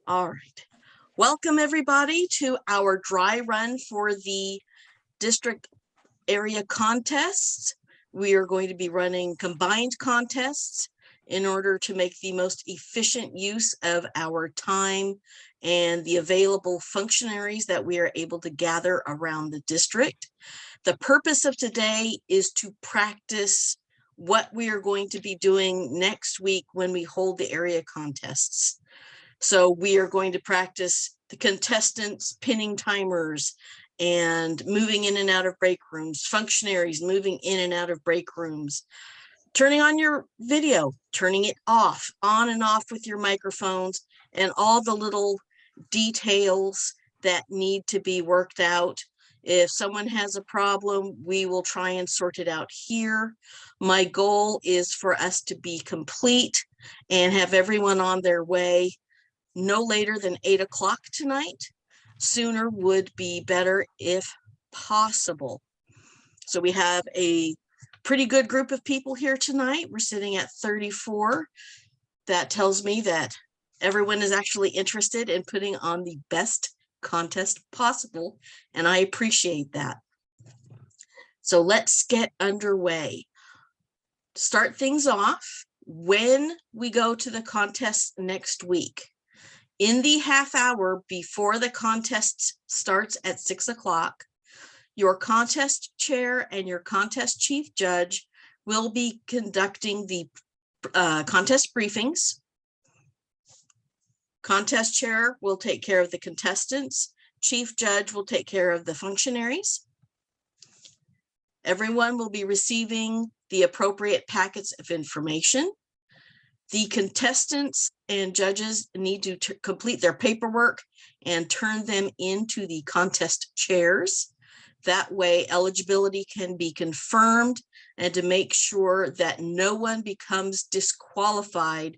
All right. Welcome everybody to our dry run for the district area contests. We are going to be running combined contests in order to make the most efficient use of our time and the available functionaries that we are able to gather around the district. The purpose of today is to practice what we are going to be doing next week when we hold the area contests. So we are going to practice the contestants pinning timers and moving in and out of break rooms, functionaries moving in and out of break rooms, turning on your video, turning it off, on and off with your microphones, and all the little details that need to be worked out. If someone has a problem, we will try and sort it out here. My goal is for us to be complete and have everyone on their way no later than 8 o'clock tonight. Sooner would be better if possible. So we have a pretty good group of people here tonight. We're sitting at 34. That tells me that everyone is actually interested in putting on the best contest possible, and I appreciate that. So let's get underway. Start things off. When we go to the contest next week, in the half hour before the contest starts at 6 o'clock, your contest chair and your contest chief judge will be conducting the contest briefings. Contest chair will take care of the contestants. Chief judge will take care of the functionaries. Everyone will be receiving the appropriate packets of information. The contestants and judges need to complete their paperwork and turn them into the contest chairs. That way eligibility can be confirmed and to make sure that no one becomes disqualified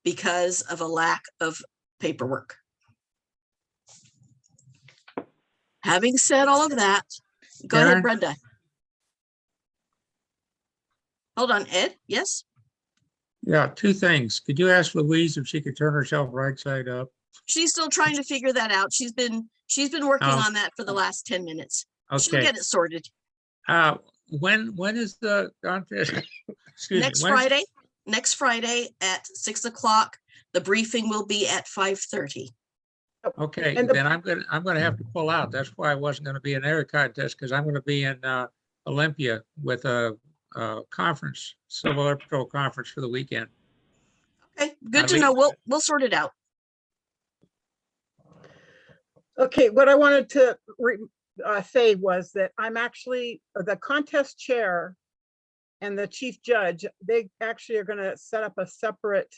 because of a lack of paperwork. Having said all of that, go ahead, Brenda. Hold on, Ed, yes? Yeah, two things. Could you ask Louise if she could turn herself right side up? She's still trying to figure that out. She's been working on that for the last 10 minutes. Okay. She'll get it sorted. When is the contest? Next Friday at 6 o'clock. The briefing will be at 5:30. Okay, and then I'm gonna have to pull out. That's why I wasn't going to be an area contest, because I'm going to be in Olympia with a conference, Civil Air Patrol conference for the weekend. Okay, good to know. We'll sort it out. Okay, what I wanted to say was that I'm actually the contest chair and the chief judge. They actually are going to set up a separate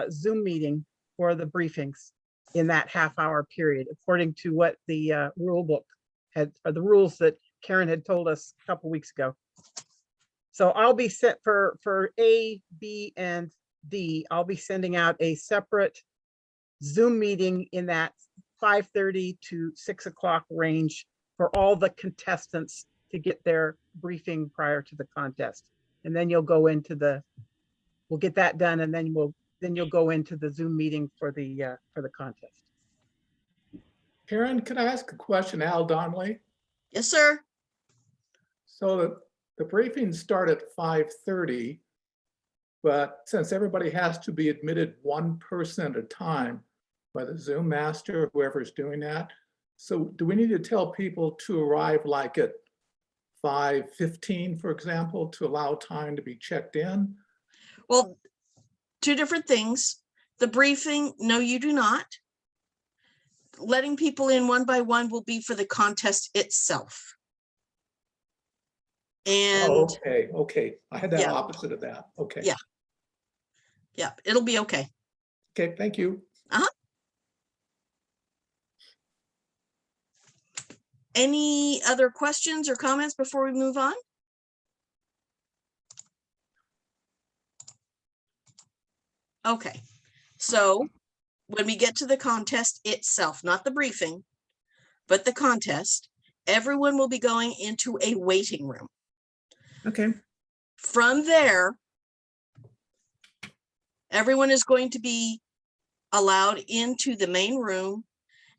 Zoom meeting for the briefings in that half-hour period, according to what the rule book had, or the rules that Karen had told us a couple weeks ago. So I'll be set for A, B, and D. I'll be sending out a separate Zoom meeting in that 5:30 to 6 o'clock range for all the contestants to get their briefing prior to the contest. And then you'll go into we'll get that done, and then you'll go into the Zoom meeting for the contest. Karen, can I ask a question, Al Donnelly? Yes, sir. So the briefings start at 5:30, but since everybody has to be admitted one person at a time by the Zoom master, whoever's doing that, so do we need to tell people to arrive like at 5:15, for example, to allow time to be checked in? Well, two different things. The briefing, no, you do not. Letting people in one by one will be for the contest itself. And okay. I had that opposite of that. Okay. Yeah, it'll be okay. Okay, thank you. Any other questions or comments before we move on? Okay, so when we get to the contest itself, not the briefing, but the contest, everyone will be going into a waiting room. Okay. From there, everyone is going to be allowed into the main room,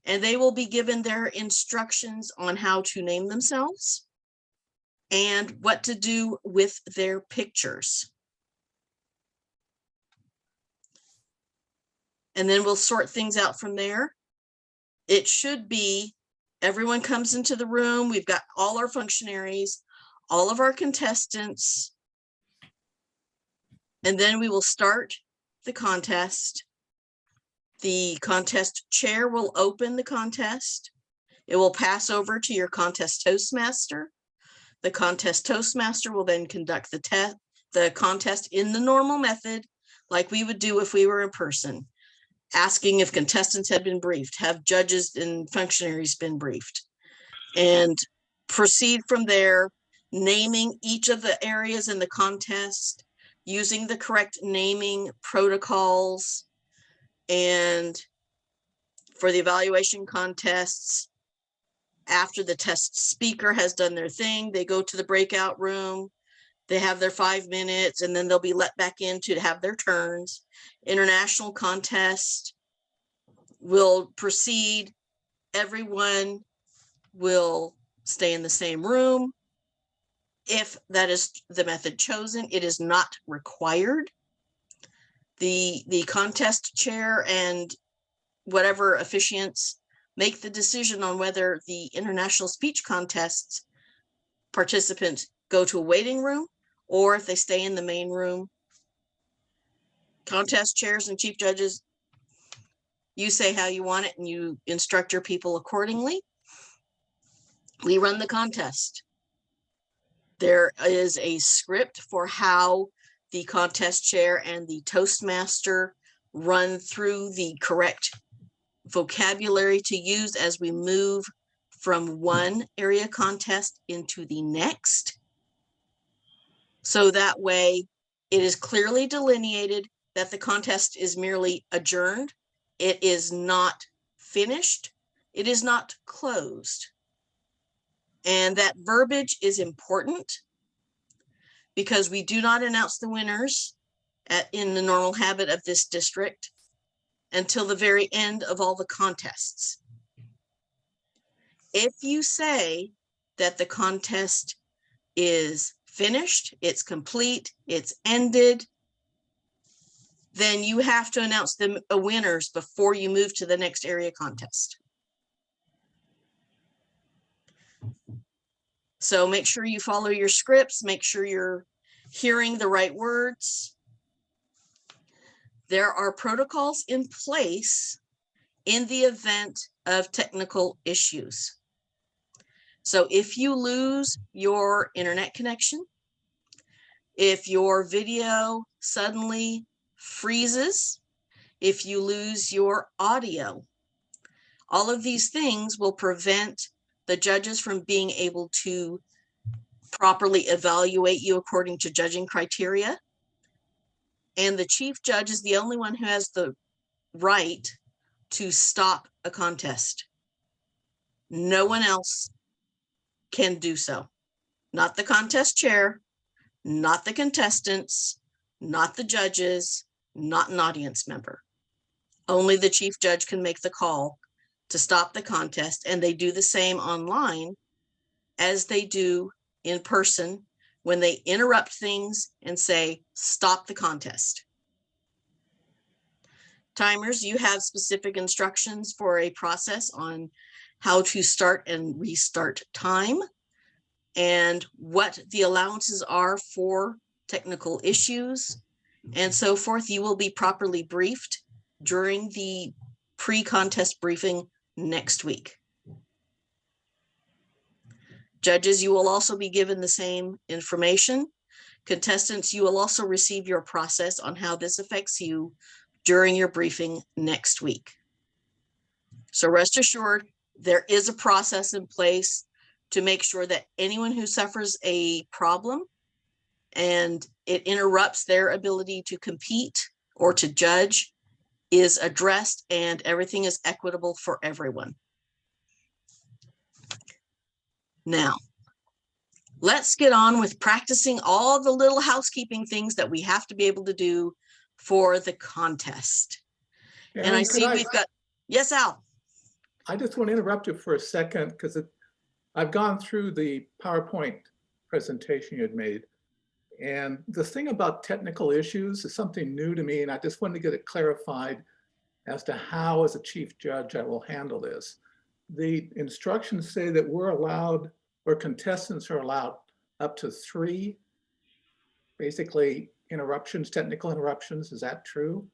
and they will be given their instructions on how to name themselves and what to do with their pictures. And then we'll sort things out from there. It should be, everyone comes into the room. We've got all our functionaries, all of our contestants, and then we will start the contest. The contest chair will open the contest. It will pass over to your contest toastmaster. The contest toastmaster will then conduct the contest in the normal method, like we would do if we were in person, asking if contestants had been briefed, have judges and functionaries been briefed, and proceed from there, naming each of the areas in the contest, using the correct naming protocols. And for the evaluation contests, after the test speaker has done their thing, they go to the breakout room, they have their 5 minutes, and then they'll be let back in to have their turns. International contest will proceed. Everyone will stay in the same room. If that is the method chosen, it is not required. The contest chair and whatever officiants make the decision on whether the international speech contests participants go to a waiting room or if they stay in the main room. Contest chairs and chief judges, you say how you want it and you instruct your people accordingly. We run the contest. There is a script for how the contest chair and the toastmaster run through the correct vocabulary to use as we move from one area contest into the next. So that way it is clearly delineated that the contest is merely adjourned. It is not finished. It is not closed. And that verbiage is important because we do not announce the winners in the normal habit of this district until the very end of all the contests. If you say that the contest is finished, it's complete, it's ended, then you have to announce the winners before you move to the next area contest. So make sure you follow your scripts, make sure you're hearing the right words. There are protocols in place in the event of technical issues. So if you lose your internet connection, if your video suddenly freezes, if you lose your audio, all of these things will prevent the judges from being able to properly evaluate you according to judging criteria. And the chief judge is the only one who has the right to stop a contest. No one else can do so. Not the contest chair, not the contestants, not the judges, not an audience member. Only the chief judge can make the call to stop the contest, and they do the same online as they do in person when they interrupt things and say, stop the contest. Timers, you have specific instructions for a process on how to start and restart time and what the allowances are for technical issues and so forth. You will be properly briefed during the pre-contest briefing next week. Judges, you will also be given the same information. Contestants, you will also receive your process on how this affects you during your briefing next week. So rest assured, there is a process in place to make sure that anyone who suffers a problem and it interrupts their ability to compete or to judge is addressed and everything is equitable for everyone. Now, let's get on with practicing all the little housekeeping things that we have to be able to do for the contest. And I Karen, could see we've got, yes, Al. I just want to interrupt you for a second because I've gone through the PowerPoint presentation you had made. And the thing about technical issues is something new to me, and I just wanted to get it clarified as to how, as a chief judge, I will handle this. The instructions say that we're allowed, or contestants are allowed, up to 3, basically, interruptions, technical interruptions. Is that true?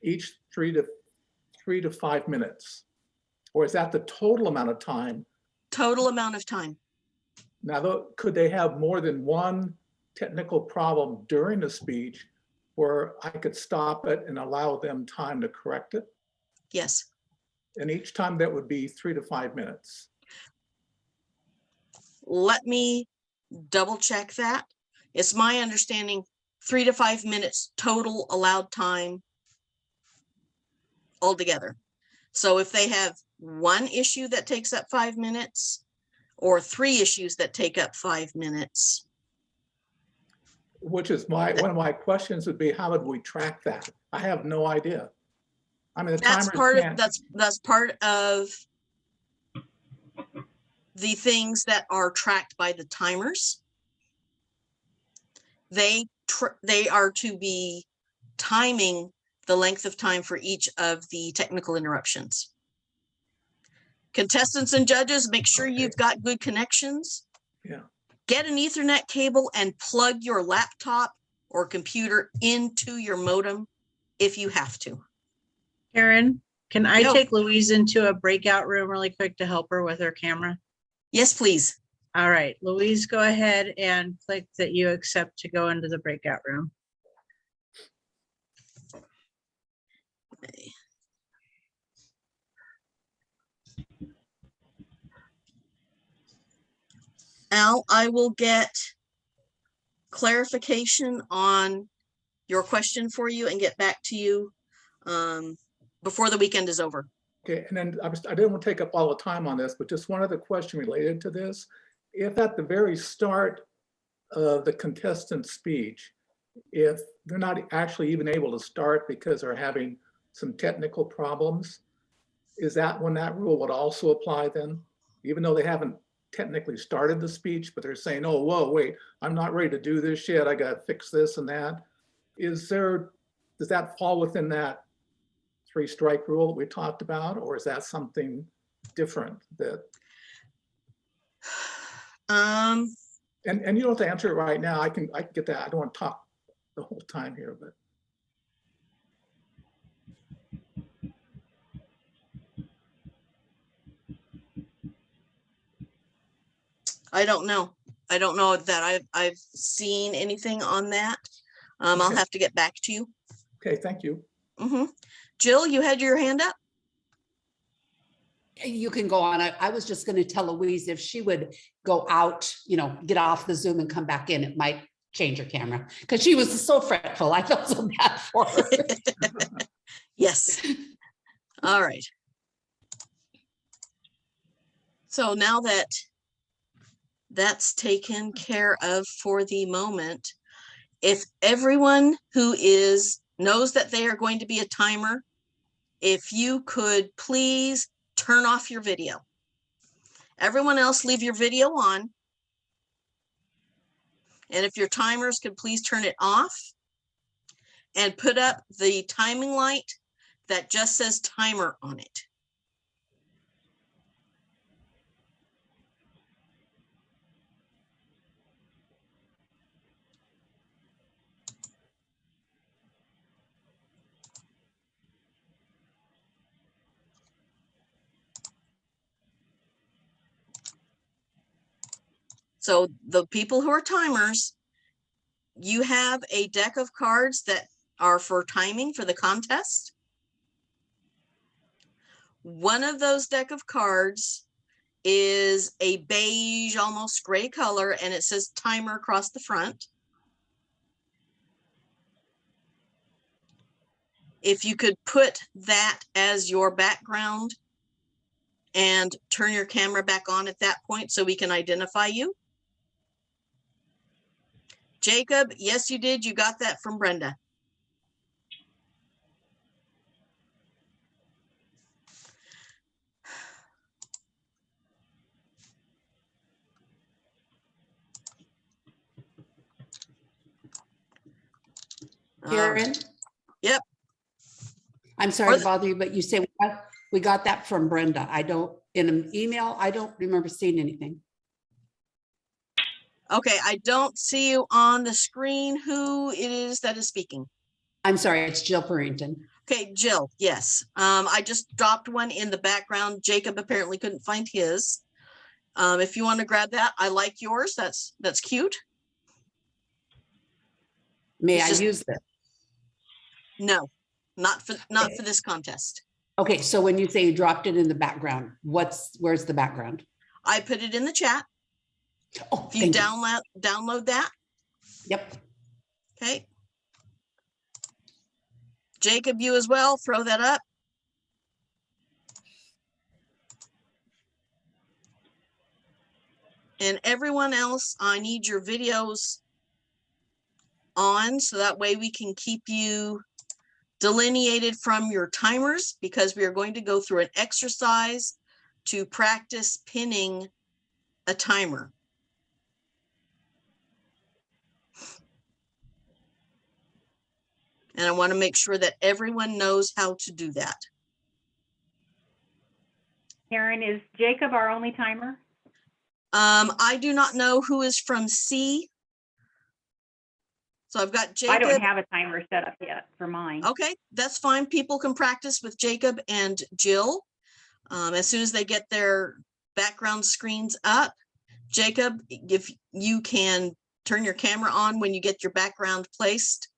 Each 3 to 5 minutes. Or is that the total amount of time? Total amount of time. Now, could they have more than one technical problem during the speech where I could stop it and allow them time to correct it? Yes. And each time that would be 3 to 5 minutes. Let me double check that. It's my understanding 3 to 5 minutes total allowed time altogether. So if they have one issue that takes up 5 minutes or 3 issues that take up 5 minutes. Which is one of my questions would be, how would we track that? I have no idea. I mean, the That's timers part of, can't. that's part of the things that are tracked by the timers. They are to be timing the length of time for each of the technical interruptions. Contestants and judges, make sure you've got good connections. Yeah. Get an Ethernet cable and plug your laptop or computer into your modem if you have to. Karen, can I Yo. take Louise into a breakout room really quick to help her with her camera? Yes, please. All right, Louise, go ahead and click that you accept to go into the breakout room. Al, I will get clarification on your question for you and get back to you before the weekend is over. Okay, and then I didn't want to take up all the time on this, but just one other question related to this. If at the very start of the contestant's speech, if they're not actually even able to start because they're having some technical problems, is that when that rule would also apply then? Even though they haven't technically started the speech, but they're saying, oh, whoa, wait, I'm not ready to do this yet. I got to fix this and that. Does that fall within that 3-strike rule that we talked about, or is that something different that? And you don't have to answer it right now. I can get that. I don't want to talk the whole time here, but. I don't know. I don't know that I've seen anything on that. I'll Okay. have to get back to you. Okay, thank you. Jill, you had your hand up? You can go on. I was just going to tell Louise if she would go out, get off the Zoom and come back in, it might change her camera because she was so fretful. I felt so bad for her. Yes. All right. So now that that's taken care of for the moment, if everyone who knows that they are going to be a timer, if you could please turn off your video. Everyone else, leave your video on. And if your timers could please turn it off and put up the timing light that just says timer on it. So the people who are timers, you have a deck of cards that are for timing for the contest. One of those deck of cards is a beige, almost gray color, and it says timer across the front. If you could put that as your background and turn your camera back on at that point so we can identify you. Jacob, yes, you did. You got that from Brenda. Karen? Yep. I'm sorry to the- bother you, but you say we got that from Brenda. I don't, in an email, I don't remember seeing anything. Okay, I don't see you on the screen who it is that is speaking. I'm sorry, it's Jill Purrington. Okay, Jill, yes. I just dropped one in the background. Jacob apparently couldn't find his. If you want to grab that, I like yours. That's cute. May It's I just- use this? No, not for this contest. Okay, so when you say you dropped it in the background, where's the background? I put it in the chat. Oh, If you thank you. download that, Yep. okay. Jacob, you as well, throw that up. And everyone else, I need your videos on so that way we can keep you delineated from your timers, because we are going to go through an exercise to practice pinning a timer. And I want to make sure that everyone knows how to do that. Karen, is Jacob our only timer? I do not know who is from C. So I've got Jacob. I don't have a timer set up yet for mine. Okay, that's fine. People can practice with Jacob and Jill. As soon as they get their background screens up. Jacob, if you can turn your camera on when you get your background placed.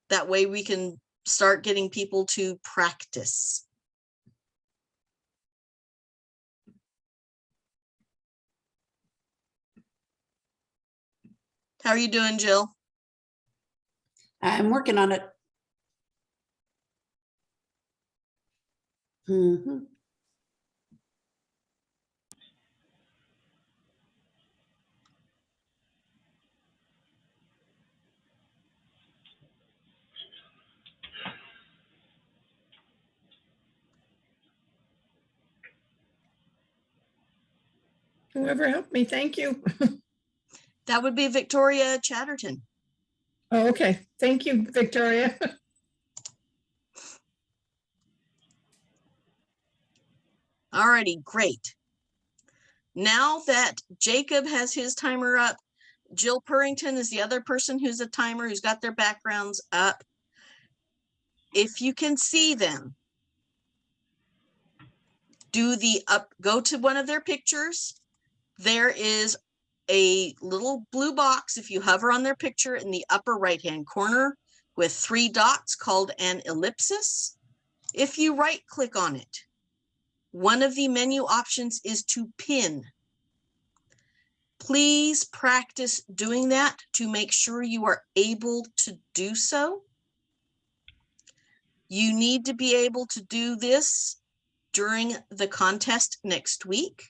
That way we can start getting people to practice. How are you doing, Jill? I'm working on it. Mhm. Whoever helped me, thank you. That would be Victoria Chatterton. Oh, okay. Thank you, Victoria. Alrighty, great. Now that Jacob has his timer up, Jill Purrington is the other person who's a timer who's got their backgrounds up. If you can see them, go to one of their pictures. There is a little blue box if you hover on their picture in the upper right-hand corner with 3 dots called an ellipsis. If you right-click on it, one of the menu options is to pin. Please practice doing that to make sure you are able to do so. You need to be able to do this during the contest next week.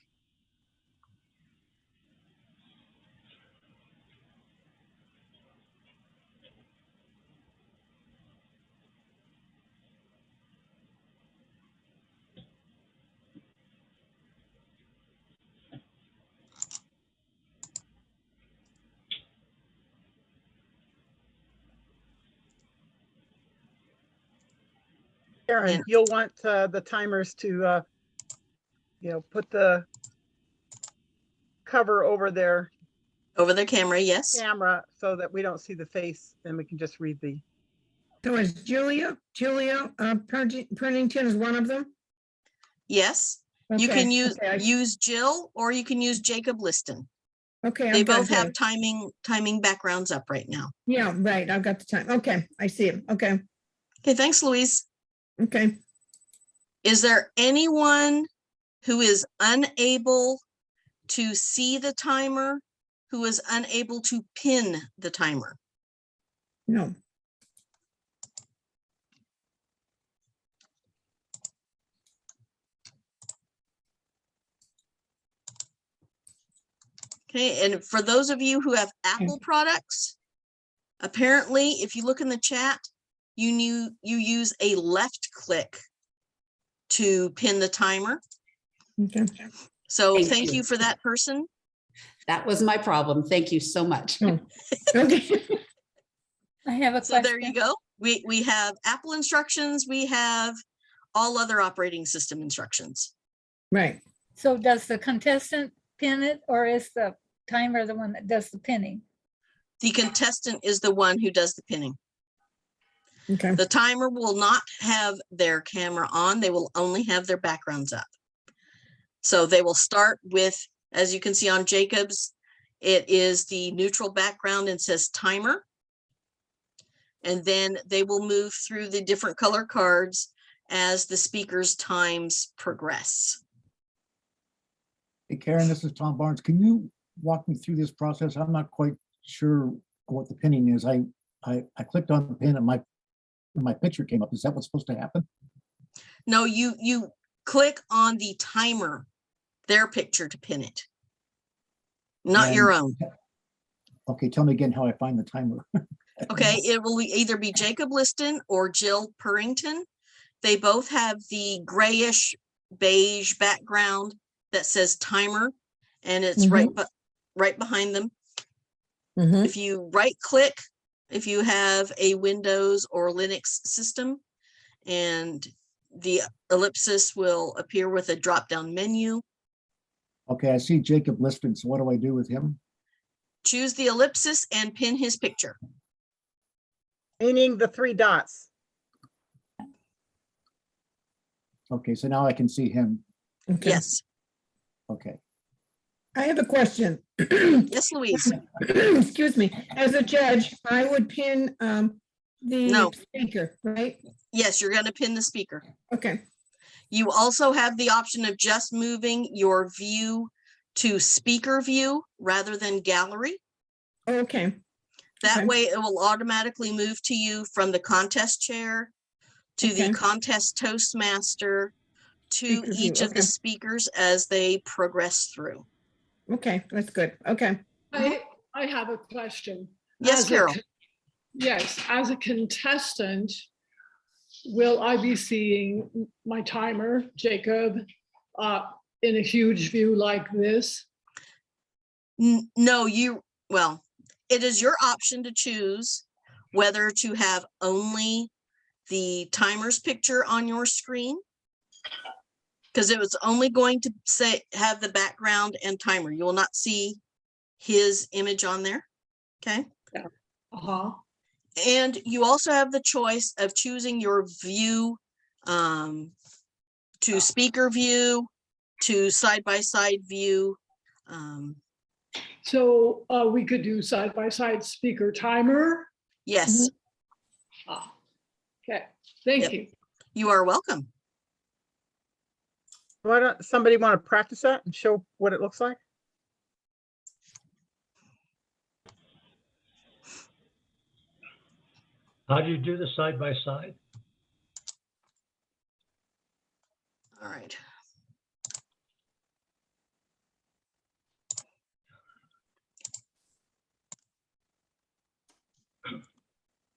Karen, And- you'll want the timers to, put the cover over their Over the camera, yes. camera so that we don't see the face and we can just read the. So is Julia Pennington is one of them? Yes. You Okay, can use okay, use Jill or you can use Jacob Liston. Okay, They I've got both have that. timing backgrounds up right now. Yeah, right, I've got the time. Okay, I see it. Okay, Okay, thanks, Louise. okay. Is there anyone who is unable to see the timer, who is unable to pin the timer? No, Okay, and for those of you who have Apple products, apparently, if you look in the chat, you use a left click to pin the timer. okay. So Thank thank you. you for that person. That was my problem. Thank you so much. Oh, okay. I have a So there you question. go. We have Apple instructions. We have all other operating system instructions. Right. So does the contestant pin it or is the timer the one that does the pinning? The contestant is the one who does the pinning. Okay. The timer will not have their camera on. They will only have their backgrounds up. So they will start with, as you can see on Jacob's, it is the neutral background and says timer. And then they will move through the different color cards as the speaker's times progress. Hey Karen, this is Tom Barnes. Can you walk me through this process? I'm not quite sure what the pinning is. I clicked on the pin and my picture came up. Is that what's supposed to happen? No, you click on the timer, their picture to pin it, not And- your own. Okay, tell me again how I find the timer. Okay, it will either be Jacob Liston or Jill Purrington. They both have the grayish beige background that says timer, and it's right behind them. Mhm. If you right click, if you have a Windows or Linux system, and the ellipsis will appear with a drop down menu. Okay, I see Jacob Liston. So what do I do with him? Choose the ellipsis and pin his picture. Meaning the 3 dots. Okay, so now I can see him. Okay. Yes, Okay. I have a question. yes, Louise. Excuse me. As a judge, I would pin No. the speaker, right? Yes, you're going to pin the speaker. Okay. You also have the option of just moving your view to speaker view rather than gallery. Okay. That Okay. way it will automatically move to you from the contest chair to the Okay. contest Toastmaster to Speaker view, each of the okay. speakers as they progress through. Okay, that's good. Okay. I have a question. Yes, As a Carol. Yes, as a contestant, will I be seeing my timer, Jacob, in a huge view like this? No, well, it is your option to choose whether to have only the timer's picture on your screen, because it was only going to have the background and timer. You will not see his image on there. Okay. Uh-huh. And you also have the choice of choosing your view to speaker view, to side-by-side view. So we could do side-by-side speaker timer? Yes, Ah, okay, thank Yep. you. you are welcome. Why don't somebody want to practice that and show what it looks like? How do you do the side by side? All right.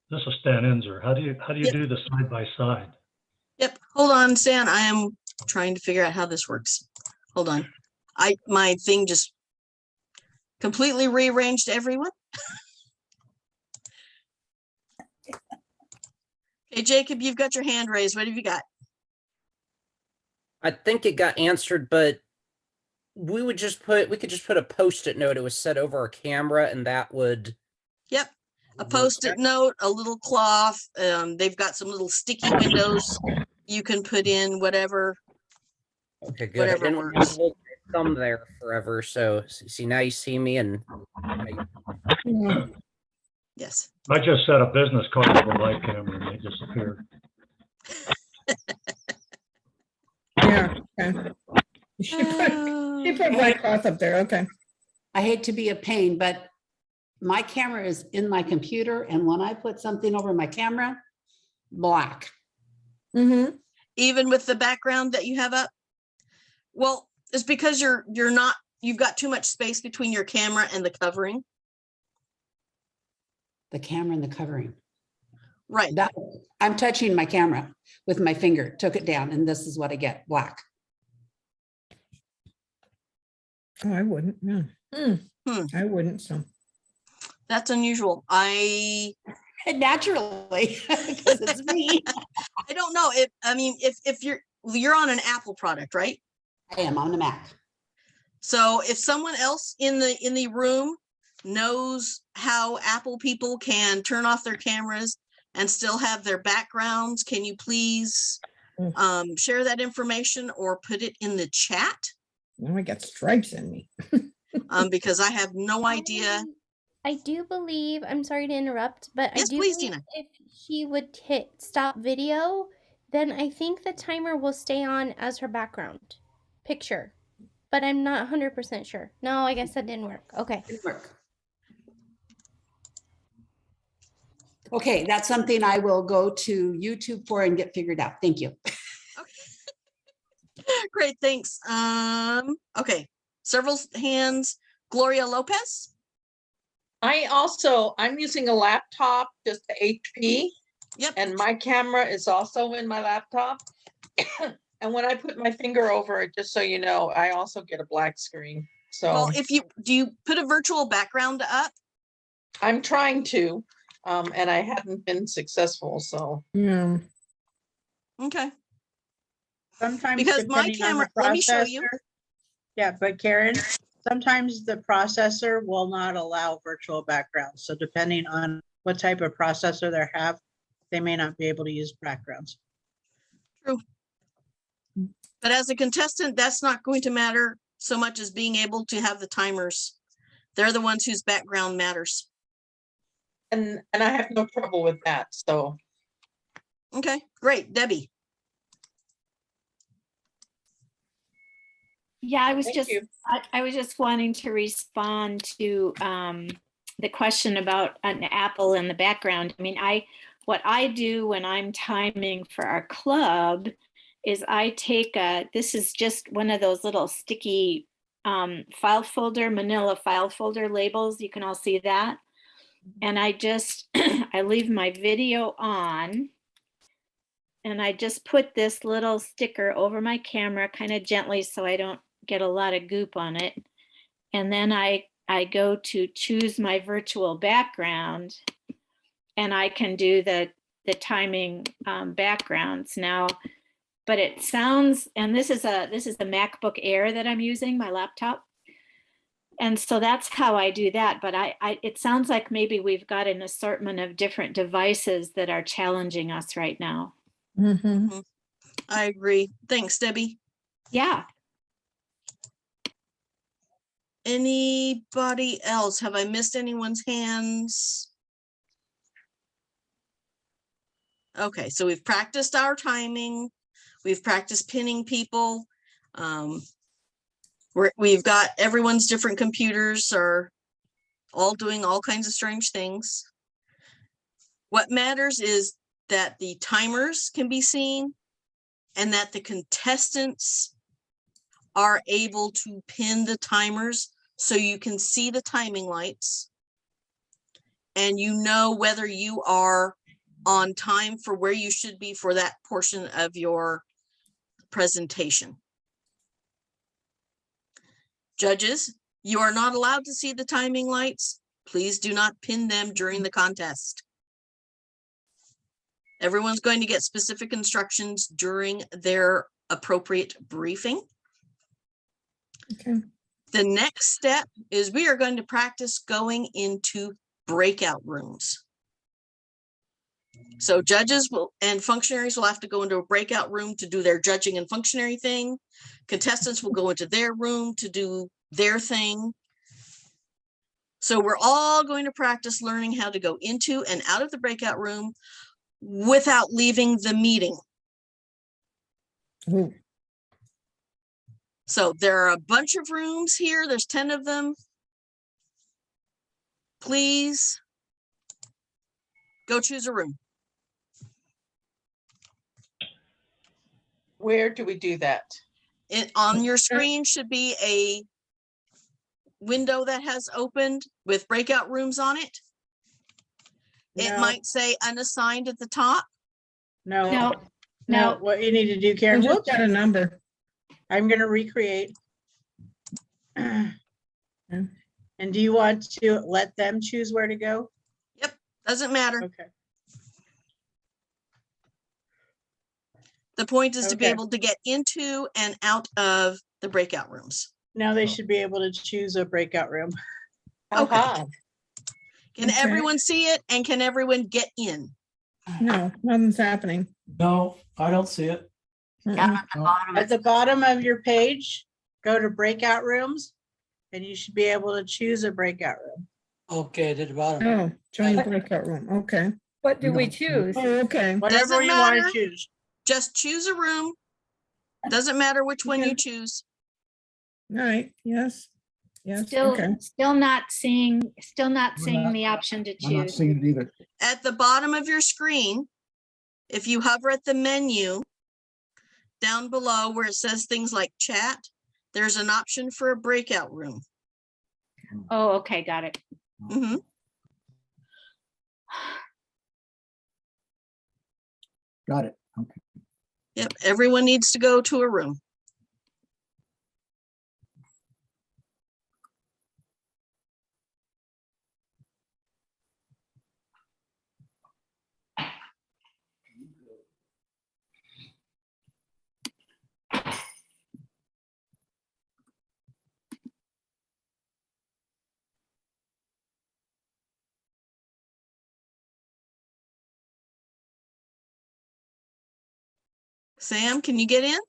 This is Stan Enzer. How do you Yep. do the side by side? Yep. Hold on, Stan. I am trying to figure out how this works. Hold on. My thing just completely rearranged everyone. Hey, Jacob, you've got your hand raised. What have you got? I think it got answered, but we could just put a Post-it note. It was set over our camera and that would. Yep. A Post-it note, a little cloth. They've got some little sticky windows. You can put in whatever. Okay, good. Whatever I didn't want to works. hold my thumb there forever. So see, now you see me and Yeah. Yes. I just set a business card with a light camera and they disappeared. Yeah. Okay. She put white cloth up there. Okay. I hate to be a pain, but my camera is in my computer, and when I put something over my camera, black. Mm-hmm. Even with the background that you have up? Well, it's because you've got too much space between your camera and the covering. The camera and the covering. Right. That I'm touching my camera with my finger, took it down, and this is what I get, black. Oh, I wouldn't. Yeah. I wouldn't. So. That's unusual. I And naturally, because it's me. I don't know if, I mean, if you're on an Apple product, right? I am on the Mac. So if someone else in the room knows how Apple people can turn off their cameras and still have their backgrounds, can you please share that information or put it in the chat? Now I got stripes in me. Because I have no idea. I do believe, I'm sorry to interrupt, but Yes, I do please, believe Tina. if she would hit stop video, then I think the timer will stay on as her background picture. But I'm not 100% sure. No, I guess that didn't work. Okay. Didn't work. Okay, that's something I will go to YouTube for and get figured out. Thank you. Great, thanks. Okay, several hands. Gloria Lopez. I'm using a laptop, just the HP. Yep. And my camera is also in my laptop. And when I put my finger over it, just so you know, I also get a black screen. So Well, do you put a virtual background up? I'm trying to, and I haven't been successful, so. Yeah. Okay. Sometimes Because my depending on camera, the let me show you. processor. Yeah, but Karen, sometimes the processor will not allow virtual backgrounds. So depending on what type of processor they have, they may not be able to use backgrounds. True. But as a contestant, that's not going to matter so much as being able to have the timers. They're the ones whose background matters. And I have no trouble with that, so. Okay, great. Debbie. Yeah, I was Thank just you. I was just wanting to respond to the question about an apple in the background. I mean, what I do when I'm timing for our club is I take this is just one of those little sticky file folder, manila file folder labels. You can all see that. And I just, I leave my video on and I just put this little sticker over my camera kind of gently so I don't get a lot of goop on it. And then I go to choose my virtual background and I can do the timing backgrounds now. But it sounds, and this is a MacBook Air that I'm using, my laptop. And so that's how I do that. But it sounds like maybe we've got an assortment of different devices that are challenging us right now. Mm-hmm. I agree. Thanks, Debbie. Yeah. Anybody else? Have I missed anyone's hands? Okay, so we've practiced our timing. We've practiced pinning people. We've got everyone's different computers are all doing all kinds of strange things. What matters is that the timers can be seen and that the contestants are able to pin the timers so you can see the timing lights and you know whether you are on time for where you should be for that portion of your presentation. Judges, you are not allowed to see the timing lights. Please do not pin them during the contest. Everyone's going to get specific instructions during their appropriate briefing. Okay. The next step is we are going to practice going into breakout rooms. So judges and functionaries will have to go into a breakout room to do their judging and functionary thing. Contestants will go into their room to do their thing. So we're all going to practice learning how to go into and out of the breakout room without leaving the meeting. Ooh. So there are a bunch of rooms here. There's 10 of them. Please go choose a room. Where do we do that? On your screen should be a window that has opened with breakout rooms on it. It No. might say unassigned at the top. No. No. What you need to do, Karen, Who's whoops, got a number? I'm going to recreate. And do you want to let them choose where to go? Yep, Doesn't matter. Okay. The point is to be Okay. able to get into and out of the breakout rooms. Now they should be able to choose a breakout room. Okay. Aha. Can Okay. everyone see it and can everyone get in? No, nothing's happening. No, I don't see it. Mm-mm. At the bottom of your page, go to breakout rooms and you should be able to choose a breakout room. Okay, at the bottom. Oh, join breakout room. Okay. What do You we don't- choose? Oh, okay. Whatever Doesn't you want matter. to choose. Just choose a room. Doesn't matter which one you Okay. choose. All right. Yes. Yes. Still, Okay. still not seeing not- the option to I'm not choose. seeing it either. At the bottom of your screen, if you hover at the menu down below where it says things like chat, there's an option for a breakout room. Oh, okay, got it. Mhm. Got it. Okay. Yep, everyone needs to go to a room. Sam, can you get in?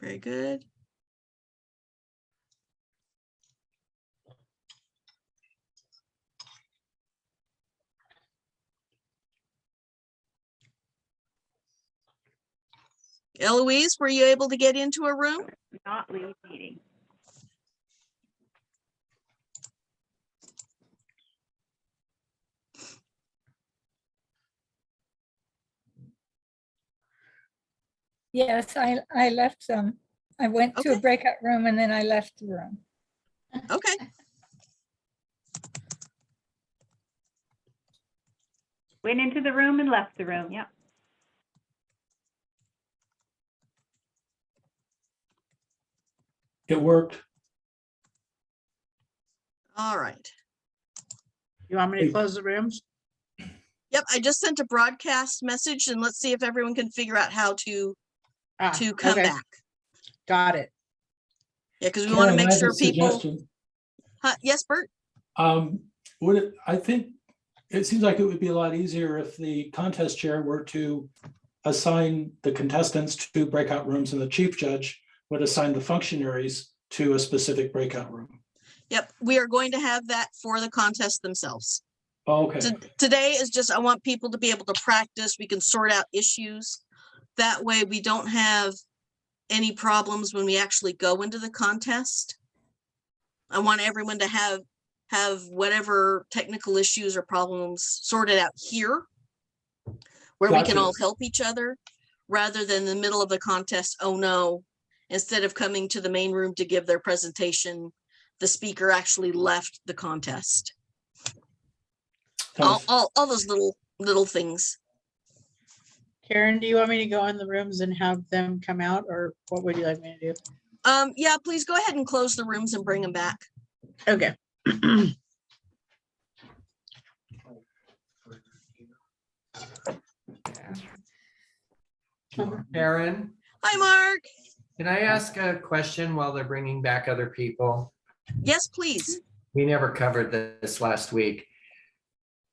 Very good. Eloise, were you able to get into a room? Not leave meeting. Yes, I left some. I went to a Okay. breakout room and then I left the room. Okay. Went into the room and left the room. Yep. It worked. All right. You want me to close the rooms? Yep, I just sent a broadcast message and let's see if everyone can figure out how to come okay. back. Got it. Yeah, because we want to Karen, I make have a sure people. suggestion. Yes, Bert? Would it, I think it seems like it would be a lot easier if the contest chair were to assign the contestants to breakout rooms and the chief judge would assign the functionaries to a specific breakout room. Yep, we are going to have that for the contest themselves. Okay. Today is just, I want people to be able to practice. We can sort out issues. That way we don't have any problems when we actually go into the contest. I want everyone to have whatever technical issues or problems sorted out here, where we can Gotcha. all help each other, rather than in the middle of the contest. Oh no, instead of coming to the main room to give their presentation, the speaker actually left the contest. All those little things. Karen, do you want me to go in the rooms and have them come out, or what would you like me to do? Yeah, please go ahead and close the rooms and bring them back. Okay. Karen, Hi, Mark. can I ask a question while they're bringing back other people? Yes, please. We never covered this last week.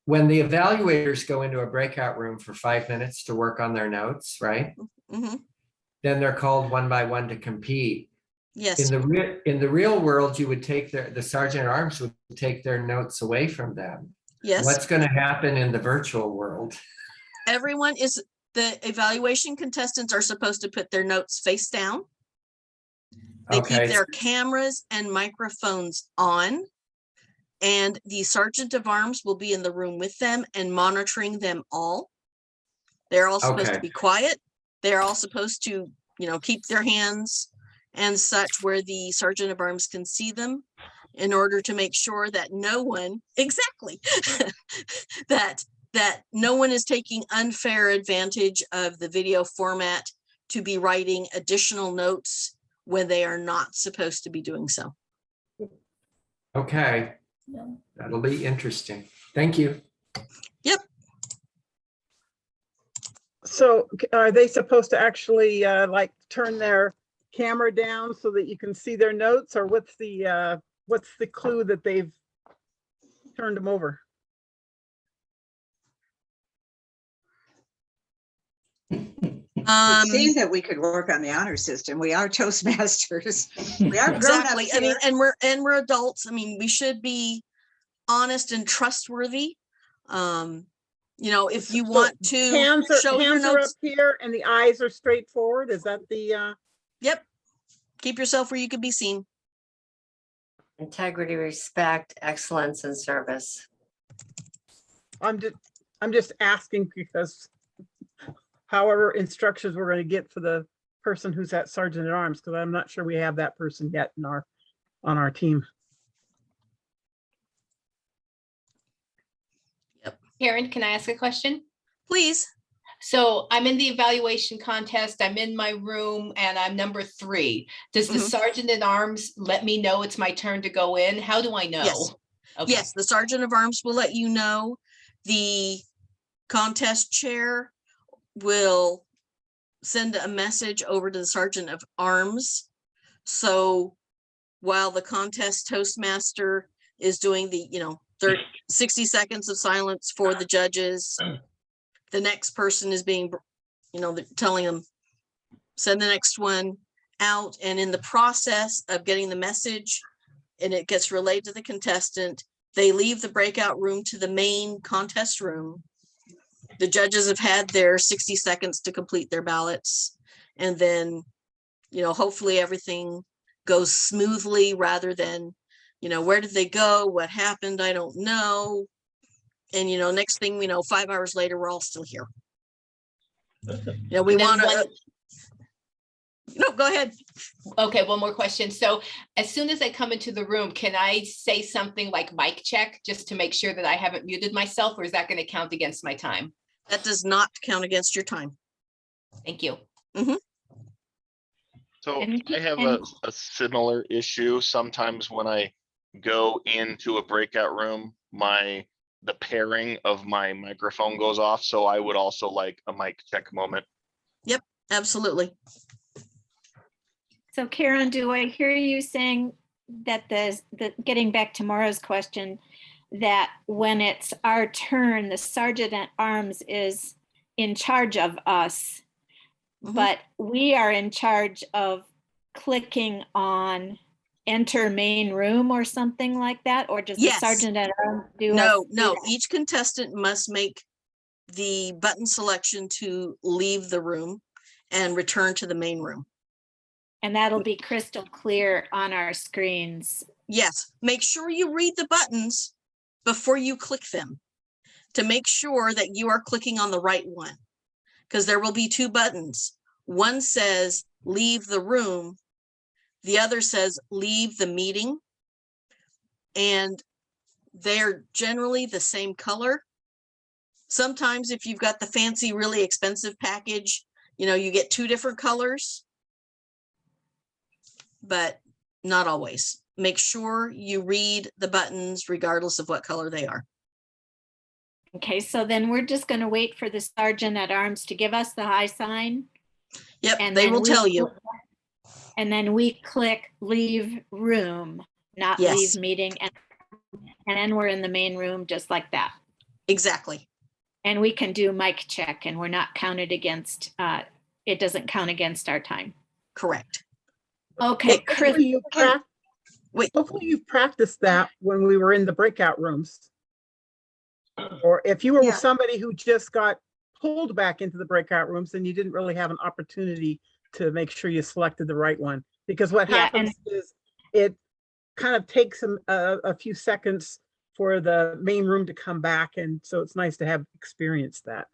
When the evaluators go into a breakout room for 5 minutes to work on their notes, right? Mm-hmm. Then they're called one by one to compete. Yes. In the real world, you would take the sergeant at arms would take their notes away from them. Yes. What's going to happen in the virtual world? The evaluation contestants are supposed to put their notes face down. They Okay. keep their cameras and microphones on, and the sergeant of arms will be in the room with them and monitoring them all. They're all supposed to Okay. be quiet. They're all supposed to, keep their hands and such where the sergeant of arms can see them, in order to make sure that no one, exactly, that no one is taking unfair advantage of the video format to be writing additional notes when they are not supposed to be doing so. Okay. That'll be interesting. Thank you. Yep. So are they supposed to actually like turn their camera down so that you can see their notes, or what's the clue that they've turned them over? It seems that we could work on the honor system. We are Toastmasters. We are Exactly. grown-ups I mean, here. and we're adults. I mean, we should be honest and trustworthy. You know, if you want to hands show your are up notes, here and the eyes are straight forward. Is that the yep. Keep yourself where you can be seen. Integrity, respect, excellence, and service. I'm just asking because however instructions we're going to get for the person who's at Sergeant at Arms, because I'm not sure we have that person yet in on our team. Karen, can I ask a question? Please. So I'm in the evaluation contest. I'm in my room and I'm number 3. Does the Sergeant at Arms let me know it's my turn to go in? How do I know? Yes. Okay. Yes, the Sergeant of Arms will let you know. The contest chair will send a message over to the Sergeant of Arms. So while the contest Toastmaster is doing the, 60 seconds of silence for the judges, the next person is being, telling them, send the next one out. And in the process of getting the message and it gets relayed to the contestant, they leave the breakout room to the main contest room. The judges have had their 60 seconds to complete their ballots. And then, hopefully everything goes smoothly rather than, where did they go? What happened? I don't know. And, next thing we know, 5 hours later, we're all still here. We want to, go ahead. Okay, one more question. So as soon as I come into the room, can I say something like mic check just to make sure that I haven't muted myself, or is that going to count against my time? That does not count against your time. Thank you. So I have a similar issue. Sometimes when I go into a breakout room, the pairing of my microphone goes off. So I would also like a mic check moment. Yep, absolutely. So Karen, do I hear you saying that getting back to Maura's question, that when it's our turn, the Sergeant at Arms is in charge of us, but we are in charge of clicking on enter main room or something like that? Or does the Sergeant at Arms do No, do that? each contestant must make the button selection to leave the room and return to the main room. And that'll be crystal clear on our screens. Yes, make sure you read the buttons before you click them to make sure that you are clicking on the right one, because there will be 2 buttons. One says leave the room. The other says leave the meeting. And they're generally the same color. Sometimes if you've got the fancy, really expensive package, you get 2 different colors, but not always. Make sure you read the buttons regardless of what color they are. Okay, so then we're just going to wait for the Sergeant at Arms to give us the high sign. Yep, and they then will tell you. And then we click leave room, not Yes. leave meeting. And then we're in the main room just like that. Exactly. And we can do mic check and we're not counted against, it doesn't count against our time. Correct. Okay, Chris. Hopefully you've practiced that when we were in the breakout rooms. Or if you were with somebody who just got pulled back into the breakout rooms, then you didn't really have an opportunity to make sure you selected the right one. Because what happens is it kind of takes a few seconds for the main room to come back. And so it's nice to have experienced that.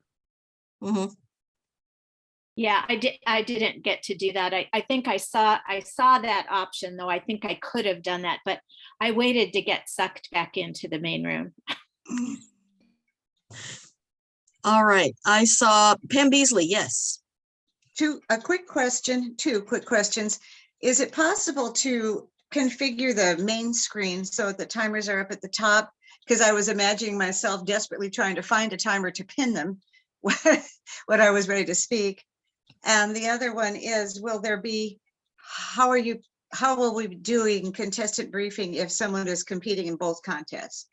Yeah, I didn't get to do that. I think I saw that option, though. I think I could have done that, but I waited to get sucked back into the main room. All right. I saw Pam Beasley. Yes. Two quick questions. Is it possible to configure the main screen so the timers are up at the top? Because I was imagining myself desperately trying to find a timer to pin them when I was ready to speak. And the other one is, will there be, how will we be doing contestant briefing if someone is competing in both contests?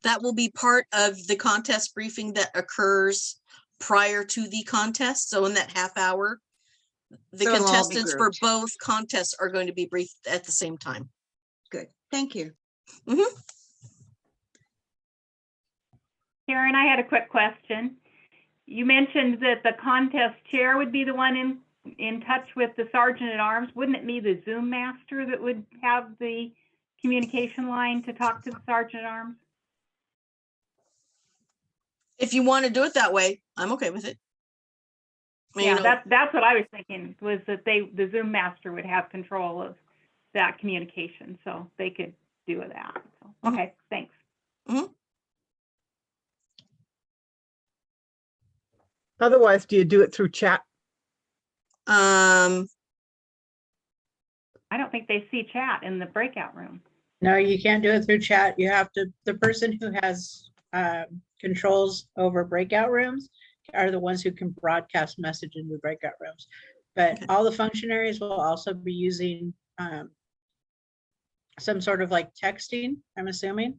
That will be part of the contest briefing that occurs prior to the contest. So in that half hour, the So it'll all be contestants for grouped. both contests are going to be briefed at the same time. Good, thank you. Karen, I had a quick question. You mentioned that the contest chair would be the one in touch with the sergeant at arms. Wouldn't it be the Zoom master that would have the communication line to talk to the sergeant at arms? If you want to do it that way, I'm okay with it. I mean, Yeah, you know, that's what I was thinking, was that the Zoom master would have control of that communication, so they could do that. So, okay, thanks. Otherwise, do you do it through chat? I don't think they see chat in the breakout room. No, you can't do it through chat. You have to, the person who has controls over breakout rooms are the ones who can broadcast message into the breakout rooms. But all the functionaries will also be using some sort of like texting, I'm assuming.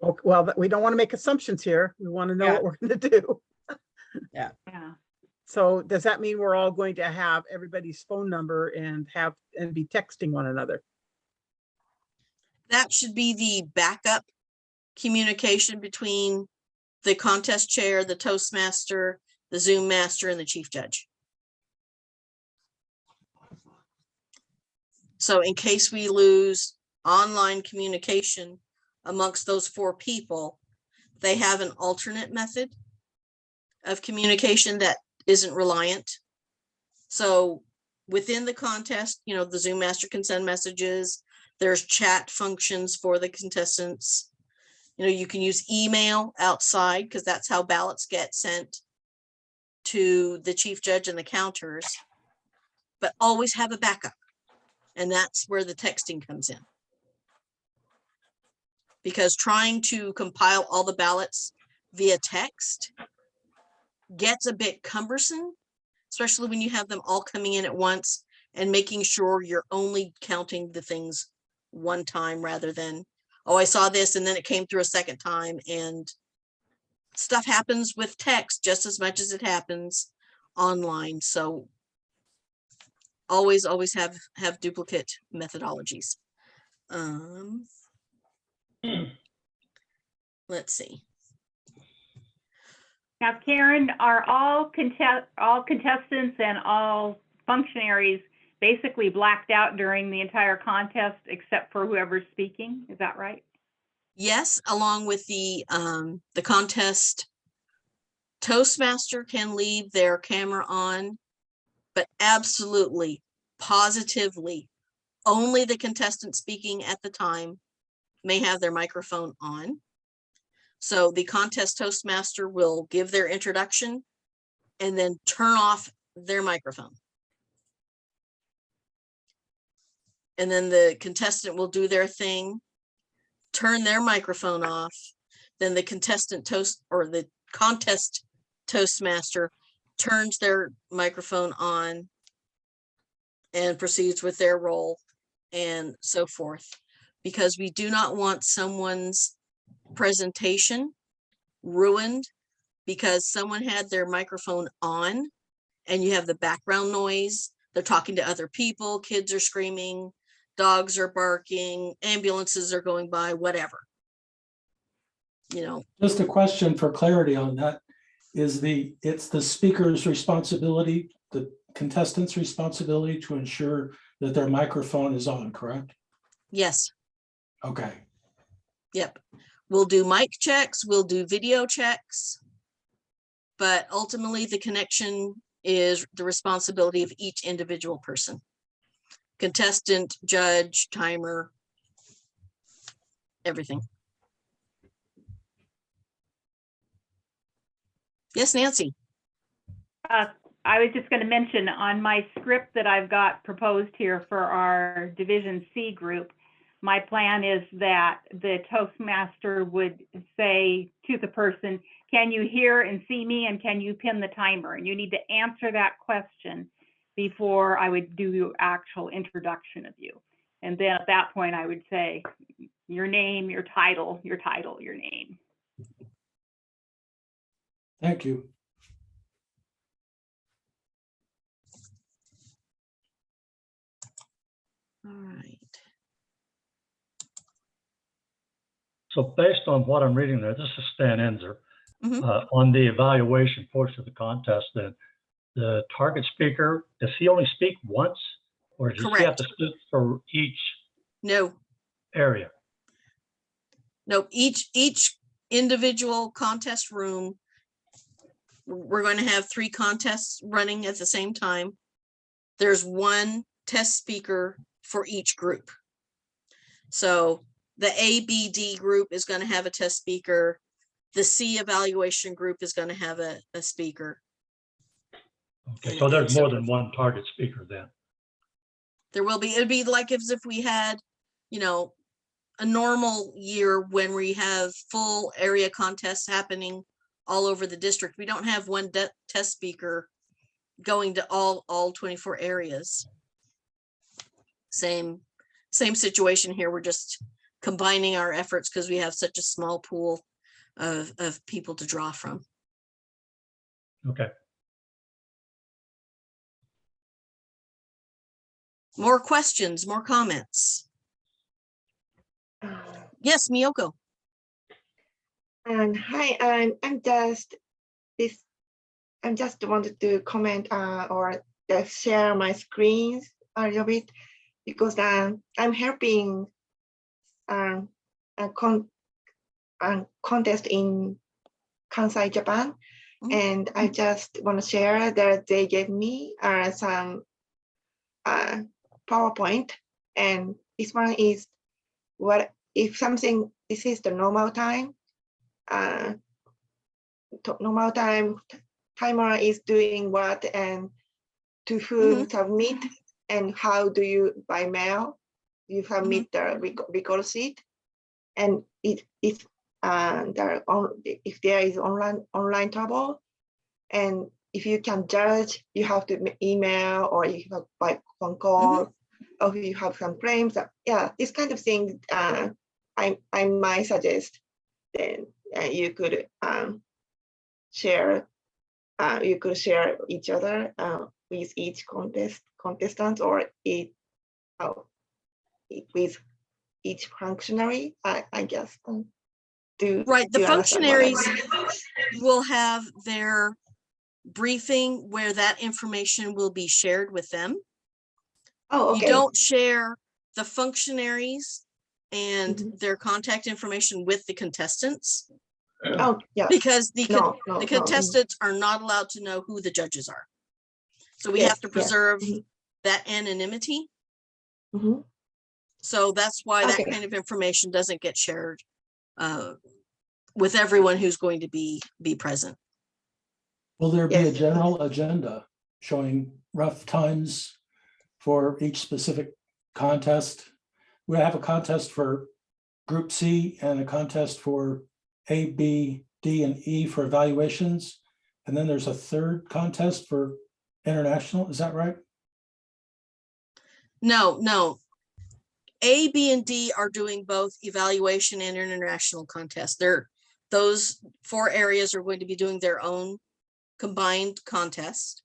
Okay, well, we don't want to make assumptions here. We want to know Yeah. what we're going to do. Yeah. So does that mean we're all going to have everybody's phone number and be texting one another? that should be the backup communication between the contest chair, the Toastmaster, the Zoom master, and the chief judge. So in case we lose online communication amongst those 4 people, they have an alternate method of communication that isn't reliant. So within the contest, you know, the Zoom master can send messages. There's chat functions for the contestants. You know, you can use email outside because that's how ballots get sent to the chief judge and the counters, but always have a backup. And that's where the texting comes in. Because trying to compile all the ballots via text gets a bit cumbersome, especially when you have them all coming in at once and making sure you're only counting the things one time rather than, oh, I saw this and then it came through a second time. And stuff happens with text just as much as it happens online. So always have duplicate methodologies. Let's see. Now, Karen, are all contestants and all functionaries basically blacked out during the entire contest except for whoever's speaking? Is that right? Yes, along with the contest Toastmaster can leave their camera on, but absolutely, positively, only the contestant speaking at the time may have their microphone on. So the contest Toastmaster will give their introduction and then turn off their microphone. And then the contestant will do their thing, turn their microphone off. Then the contestant the contest Toastmaster turns their microphone on and proceeds with their role and so forth, because we do not want someone's presentation ruined because someone had their microphone on and you have the background noise. They're talking to other people, kids are screaming, dogs are barking, ambulances are going by, whatever. You know, Just a question for clarity on that. It's the speaker's responsibility, the contestant's responsibility to ensure that their microphone is on, correct? yes. Okay. Yep. We'll do mic checks, we'll do video checks, but ultimately the connection is the responsibility of each individual person. Contestant, judge, timer, everything. Yes, Nancy. I was just going to mention on my script that I've got proposed here for our Division C group, my plan is that the Toastmaster would say to the person, can you hear and see me, and can you pin the timer? And you need to answer that question before I would do the actual introduction of you. And then at that point, I would say your name, your title, your name. Thank you. All right. So based on what I'm reading there, this is Stan Enzer. Mhm. On the evaluation portion of the contest, then the target speaker, does he only speak once, or does he have to speak for each No, area? no, each individual contest room, we're going to have 3 contests running at the same time. There's one test speaker for each group. So the ABD group is going to have a test speaker. The C evaluation group is going to have a speaker. Okay, so there's more than one target speaker then. There will be, it'd be like as if we had, you know, a normal year when we have full area contests happening all over the district. We don't have one test speaker going to all 24 areas. Same situation here. We're just combining our efforts because we have such a small pool of people to draw from. Okay. More questions, more comments? Yes, Miyoko. Hi, I'm just wanted to comment or share my screens a little bit because I'm helping a contest in Kansai, Japan, and I just want to share that they gave me some PowerPoint, and this one is what if something. This is the normal time. Normal time timer is doing what and to whom submit and how do you by mail you submit the record sheet, and if there is online trouble, and if you can judge, you have to email or you have by phone call, or if you have some claims. Yeah, this kind of thing. I might suggest then you could share. You could share each other with each contestant or with each functionary. I guess. Right, the functionaries will have their briefing where that information will be shared with them. Oh, okay. You don't share the functionaries and their contact information with the contestants. Oh, yeah. Because the contestants are not allowed to know who the judges are. So we have to preserve that anonymity. So that's why that kind of information doesn't get shared with everyone who's going to be present. Will there be a general agenda showing rough times for each specific contest? We have a contest for Group C and a contest for A, B, D, and E for evaluations. And then there's a third contest for international. Is that right? No. A, B, and D are doing both evaluation and international contests. Those 4 areas are going to be doing their own combined contest.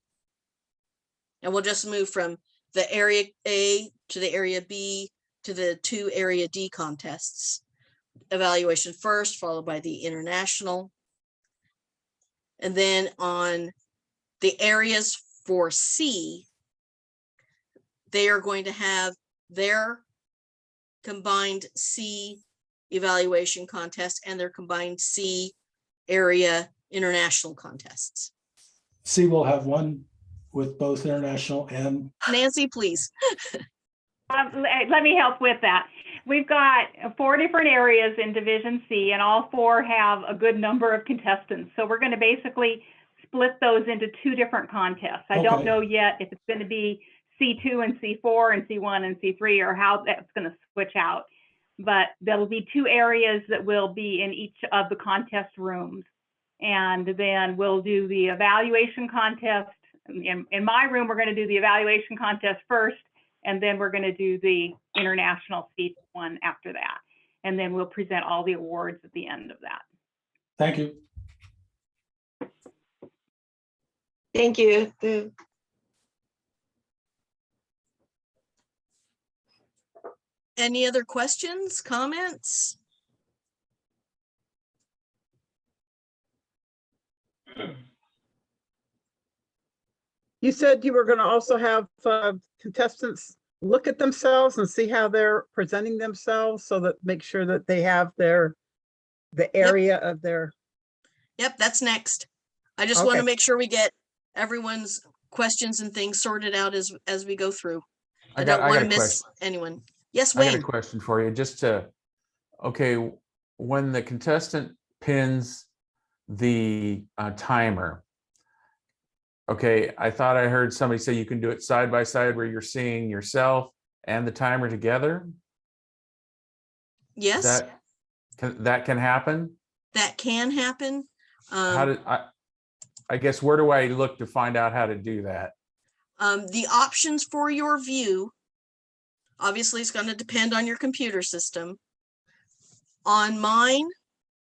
And we'll just move from the area A to the area B to the 2 area D contests. Evaluation first, followed by the international. And then on the areas for C, they are going to have their combined C evaluation contest and their combined C area international contests. C will have one with both international and. Nancy, please. Let me help with that. We've got 4 different areas in Division C, and all 4 have a good number of contestants. So we're going to basically split those into 2 different contests. I don't Okay. know yet if it's going to be C2 and C4 and C1 and C3 or how that's going to switch out. But there'll be 2 areas that will be in each of the contest rooms. And then we'll do the evaluation contest. In my room, we're going to do the evaluation contest first, and then we're going to do the international C one after that. And then we'll present all the awards at the end of that. Thank you. Thank you. Any other questions, comments? You said you were going to also have contestants look at themselves and see how they're presenting themselves, so that make sure that they have the area of their. Yep, that's next. I just want to Okay. make sure we get everyone's questions and things sorted out as we go through. I don't want to miss anyone. Yes, I got a Wayne. question for you. Just to, okay, when the contestant pins the timer, okay, I thought I heard somebody say you can do it side by side where you're seeing yourself and the timer together. Yes, That can happen? that can happen. How did I guess, where do I look to find out how to do that? The options for your view, obviously it's going to depend on your computer system. On mine,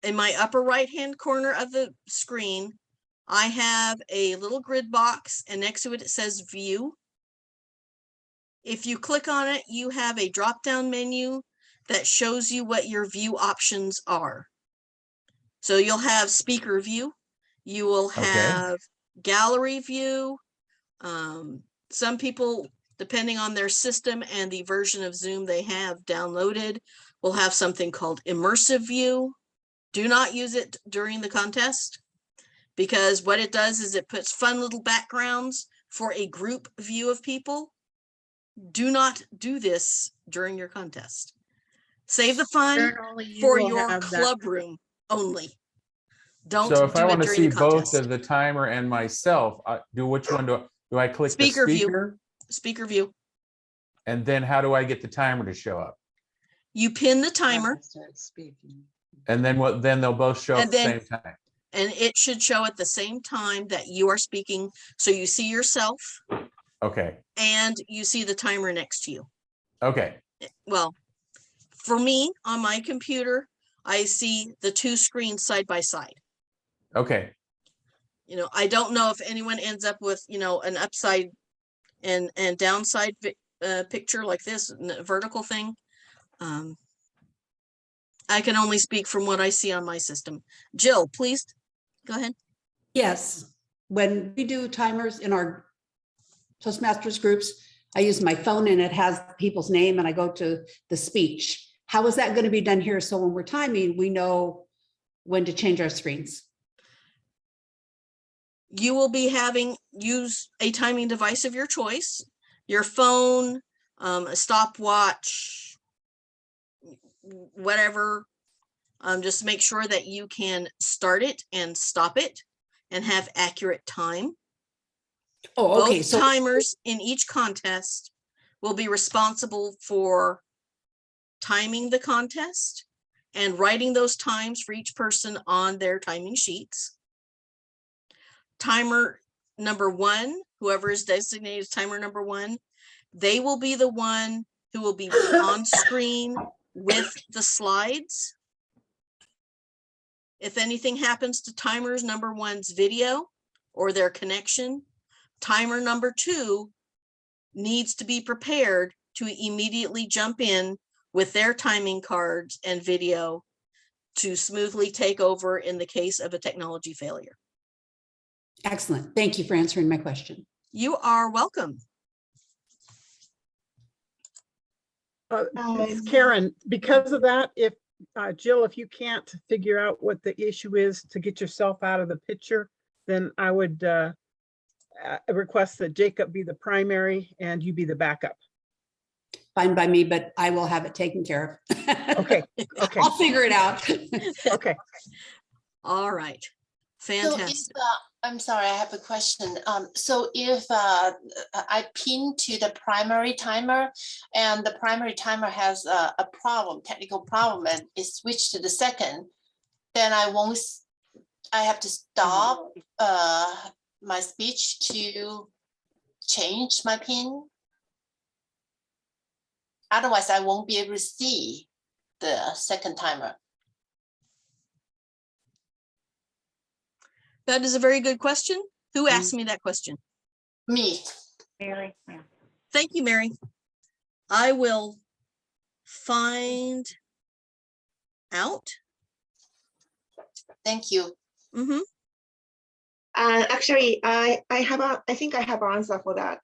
in my upper right-hand corner of the screen, I have a little grid box, and next to it, it says view. If you click on it, you have a drop-down menu that shows you what your view options are. So you'll have speaker view, you will have gallery view. Some people, depending on their system and the version of Zoom they have downloaded, will have something called immersive view. Do not use it during the contest, because what it does is it puts fun little backgrounds for a group view of people. Do not do this during your contest. Save the fun Karen, only you for will your have that. club room only. Don't So if I do it want to during see the both contest. of the timer and myself, which one do I click Speaker the view. speaker? Speaker view. And then how do I get the timer to show up? You pin the timer, And then what? Then they'll both show up and at the then same time. and it should show at the same time that you are speaking. So you see yourself Okay. and you see the timer next to you. Okay. Well, for me on my computer, I see the 2 screens side by side. Okay. I don't know if anyone ends up with, an upside and downside picture like this, vertical thing. I can only speak from what I see on my system. Jill, please go ahead. Yes, when we do timers in our Toastmasters groups, I use my phone and it has people's name and I go to the speech. How is that going to be done here? So when we're timing, we know when to change our screens. You will be use a timing device of your choice, your phone, a stopwatch, whatever. Just make sure that you can start it and stop it and have accurate time. Oh, okay. Both timers in each contest will be responsible for timing the contest and writing those times for each person on their timing sheets. Timer number 1, whoever is designated as timer number 1, they will be the one who will be on screen with the slides. If anything happens to timers number 1's video or their connection, timer number 2 needs to be prepared to immediately jump in with their timing cards and video to smoothly take over in the case of a technology failure. Excellent. Thank you for answering my question. You are welcome. Karen, because of that, if Jill, if you can't figure out what the issue is to get yourself out of the picture, then I would request that Jacob be the primary and you be the backup. Fine by me, but I will have it taken care of. Okay. Okay. I'll figure it out. Okay. All right. Fantastic. So I'm sorry, I have a question. So if I pin to the primary timer and the primary timer has a problem, technical problem, and it switched to the second, then I won't, I have to stop my speech to change my pin. Otherwise, I won't be able to see the second timer. That is a very good question. Who asked me that question? Me. Mary, yeah. Thank you, Mary. I will find out. Thank you. Mm-hmm. Actually, I think I have an answer for that.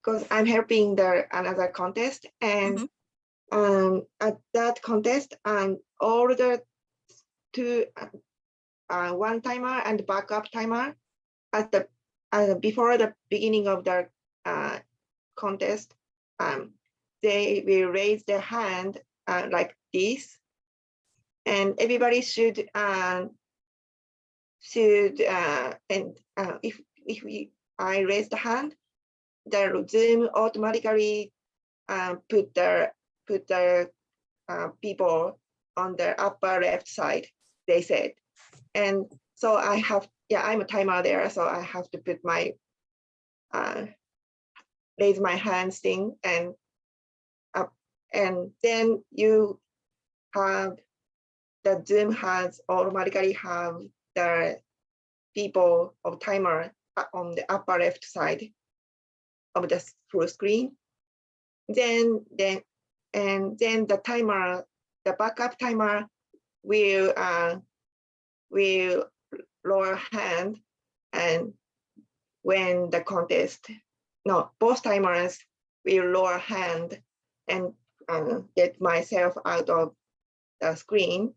Because I'm helping another contest, and at that contest, all the two one timer and backup timer at the before the beginning of the contest, they will raise their hand like this, and everybody should and if I raise the hand, the Zoom automatically put the people on the upper left side, they said. And so I have, I'm a timer there, so I have to put my raise my hands thing and up, and then you have the Zoom has automatically have the people of timer on the upper left side of the full screen. Then the timer, the backup timer will lower hand, and when the contest, no, both timers will lower hand and get myself out of the screen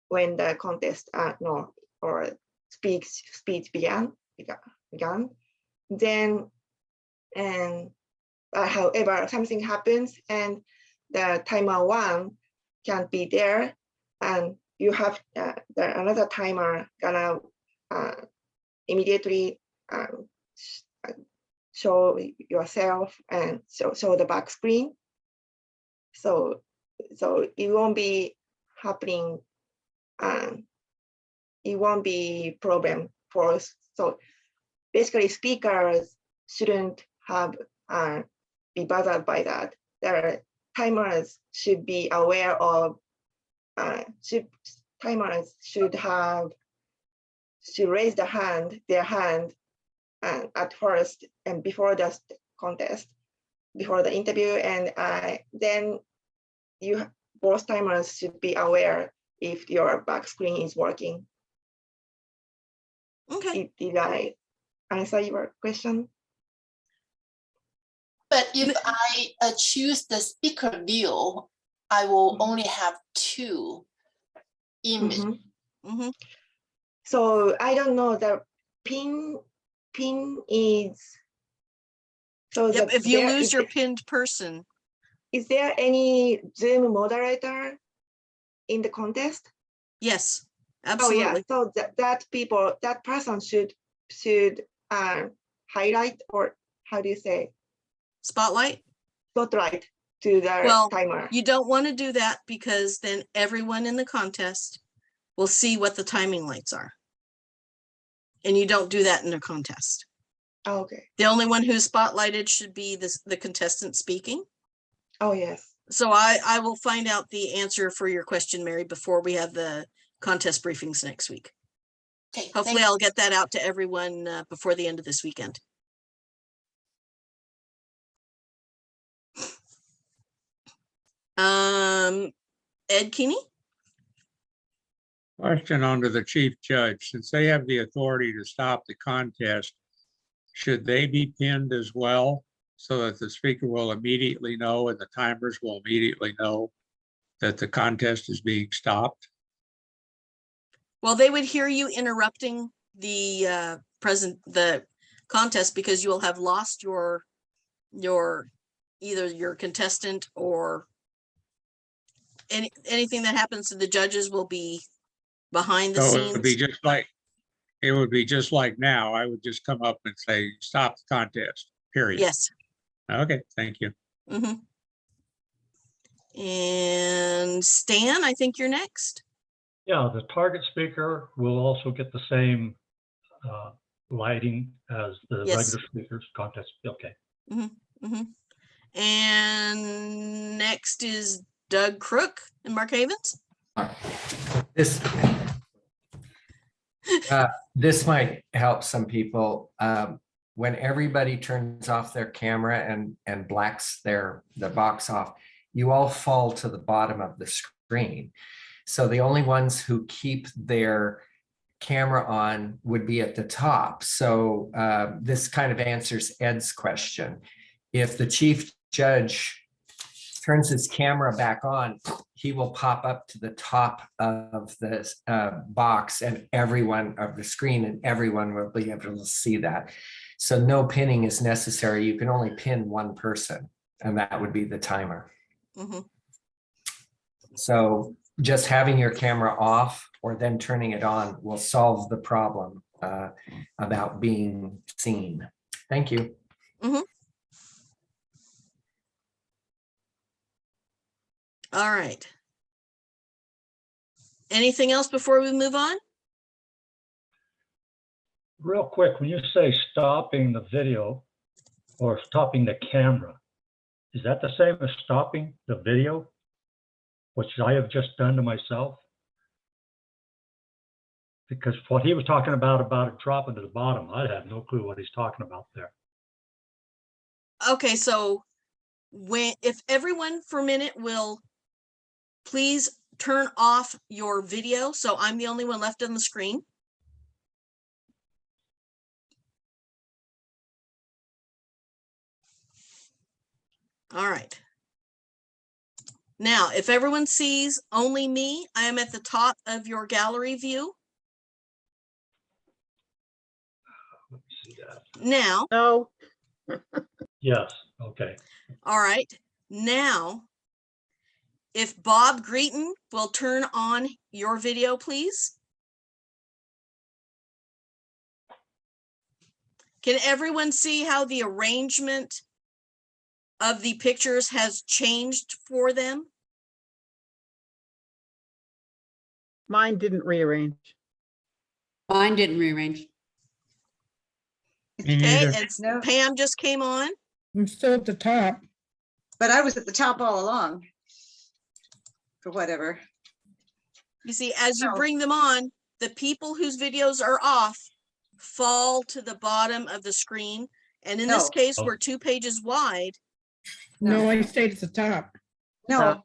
when the contest or speech began. Then however, something happens and the timer one can't be there, and you have another timer gonna immediately show yourself and show the back screen. So it won't be happening. It won't be problem for us. So basically, speakers shouldn't have be bothered by that. Their timers should be aware of. Timers should raise their hand at first and before the contest, before the interview, and then both timers should be aware if your back screen is working. Okay. Did I answer your question? But if I choose the speaker view, I will only have two images. So I don't know, the pin is, so yep, if you lose your pinned person. Is there any Zoom moderator in the contest? Yes, absolutely. Oh yeah, so that person should highlight, or how do you say? Spotlight to the timer. You don't want to do that because then everyone in the contest will see what the timing lights are. And you don't do that in a contest. Oh, okay. The only one who's spotlighted should be the contestant speaking. Oh, yes. So I will find out the answer for your question, Mary, before we have the contest briefings next week. Okay, hopefully I'll get that out to everyone before the end of this weekend. Ed Keeney? Question onto the chief judge. Since they have the authority to stop the contest, should they be pinned as well so that the speaker will immediately know and the timers will immediately know that the contest is being stopped? Well, they would hear you interrupting the contest because you will have lost your either your contestant or anything that happens to the judges will be behind the So scenes. it would be just like it would be just like now. I would just come up and say, stop the contest, period. Yes. Okay, thank you. Mhm. And Stan, I think you're next. Yeah, the target speaker will also get the same lighting as the Yes. regular speakers contest. Okay. And next is Doug Crook and Mark Havens. This this might help some people. When everybody turns off their camera and blacks the box off, you all fall to the bottom of the screen. So the only ones who keep their camera on would be at the top. So this kind of answers Ed's question. If the chief judge turns his camera back on, he will pop up to the top of the box and everyone of the screen, and everyone will be able to see that. So no pinning is necessary. You can only pin one person, and that would be the timer. So just having your camera off or then turning it on will solve the problem about being seen. Thank you. All right. Anything else before we move on? Real quick, when you say stopping the video or stopping the camera, is that the same as stopping the video, which I have just done to myself? Because what he was talking about it dropping to the bottom, I have no clue what he's talking about there. Okay, so if everyone for a minute will please turn off your video, so I'm the only one left on the screen. All right. Now, if everyone sees only me, I am at the top of your gallery view. Let me see that. Now. No. Yes, okay. All right. Now, if Bob Greeton will turn on your video, please. Can everyone see how the arrangement of the pictures has changed for them? Mine didn't rearrange. Mine didn't rearrange. Okay, and Pam just came on. I'm still at the top. But I was at the top all along. For whatever. You see, as you bring them on, the people whose videos are off fall to the bottom of the screen. And in this case, we're 2 pages wide. No, I stayed at the top. No,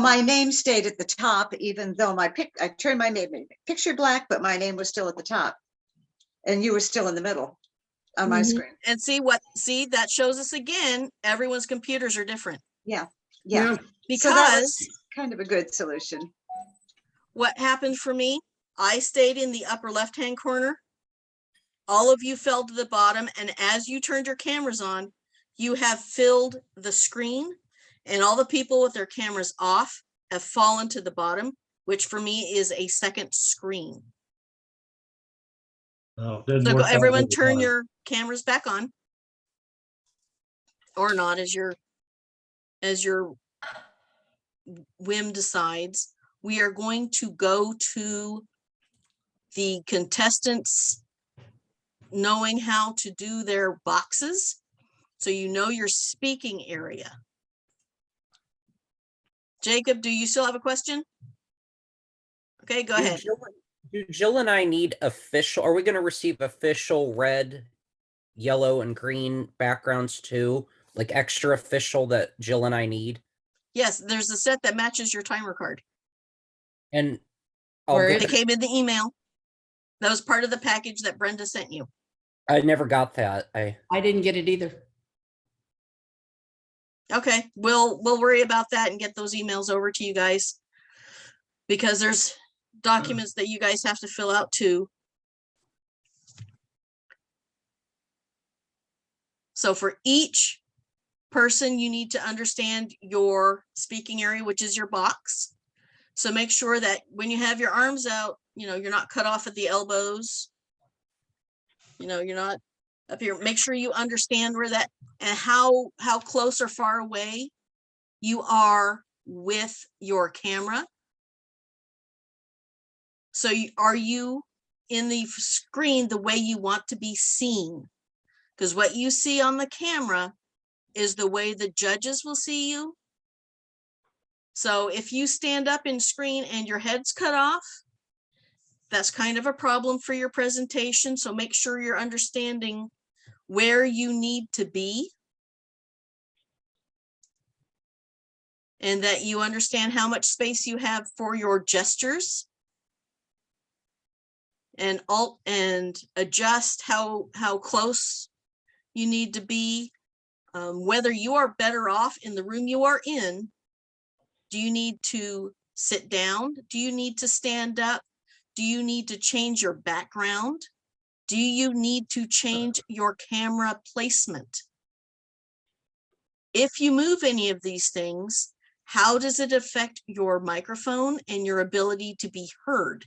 my name stayed at the top, even though I turned my picture black, but my name was still at the top. And you were still in the middle on my screen. And see that shows us again, everyone's computers are different. Yeah. Because so that was kind of a good solution. What happened for me, I stayed in the upper left-hand corner. All of you fell to the bottom, and as you turned your cameras on, you have filled the screen, and all the people with their cameras off have fallen to the bottom, which for me is a second screen. No, So go, everyone turn your cameras back on. Or not, as your whim decides. We are going to go to the contestants knowing how to do their boxes. So you know your speaking area. Jacob, do you still have a question? Okay, go ahead. Do Jill and I need official, are we going to receive official red, yellow, and green backgrounds too? Like extra official that Jill and I need? Yes, there's a set that matches your timer card. And it came in the email. That was part of the package that Brenda sent you. I never got that. I didn't get it either. Okay, we'll worry about that and get those emails over to you guys, because there's documents that you guys have to fill out too. So for each person, you need to understand your speaking area, which is your box. So make sure that when you have your arms out, you're not cut off at the elbows. you're not up here. Make sure you understand where that and how close or far away you are with your camera. So are you in the screen the way you want to be seen? Because what you see on the camera is the way the judges will see you. So if you stand up in screen and your head's cut off, that's kind of a problem for your presentation. So make sure you're understanding where you need to be and that you understand how much space you have for your gestures and adjust how close you need to be. Whether you are better off in the room you are in, do you need to sit down? Do you need to stand up? Do you need to change your background? Do you need to change your camera placement? If you move any of these things, how does it affect your microphone and your ability to be heard?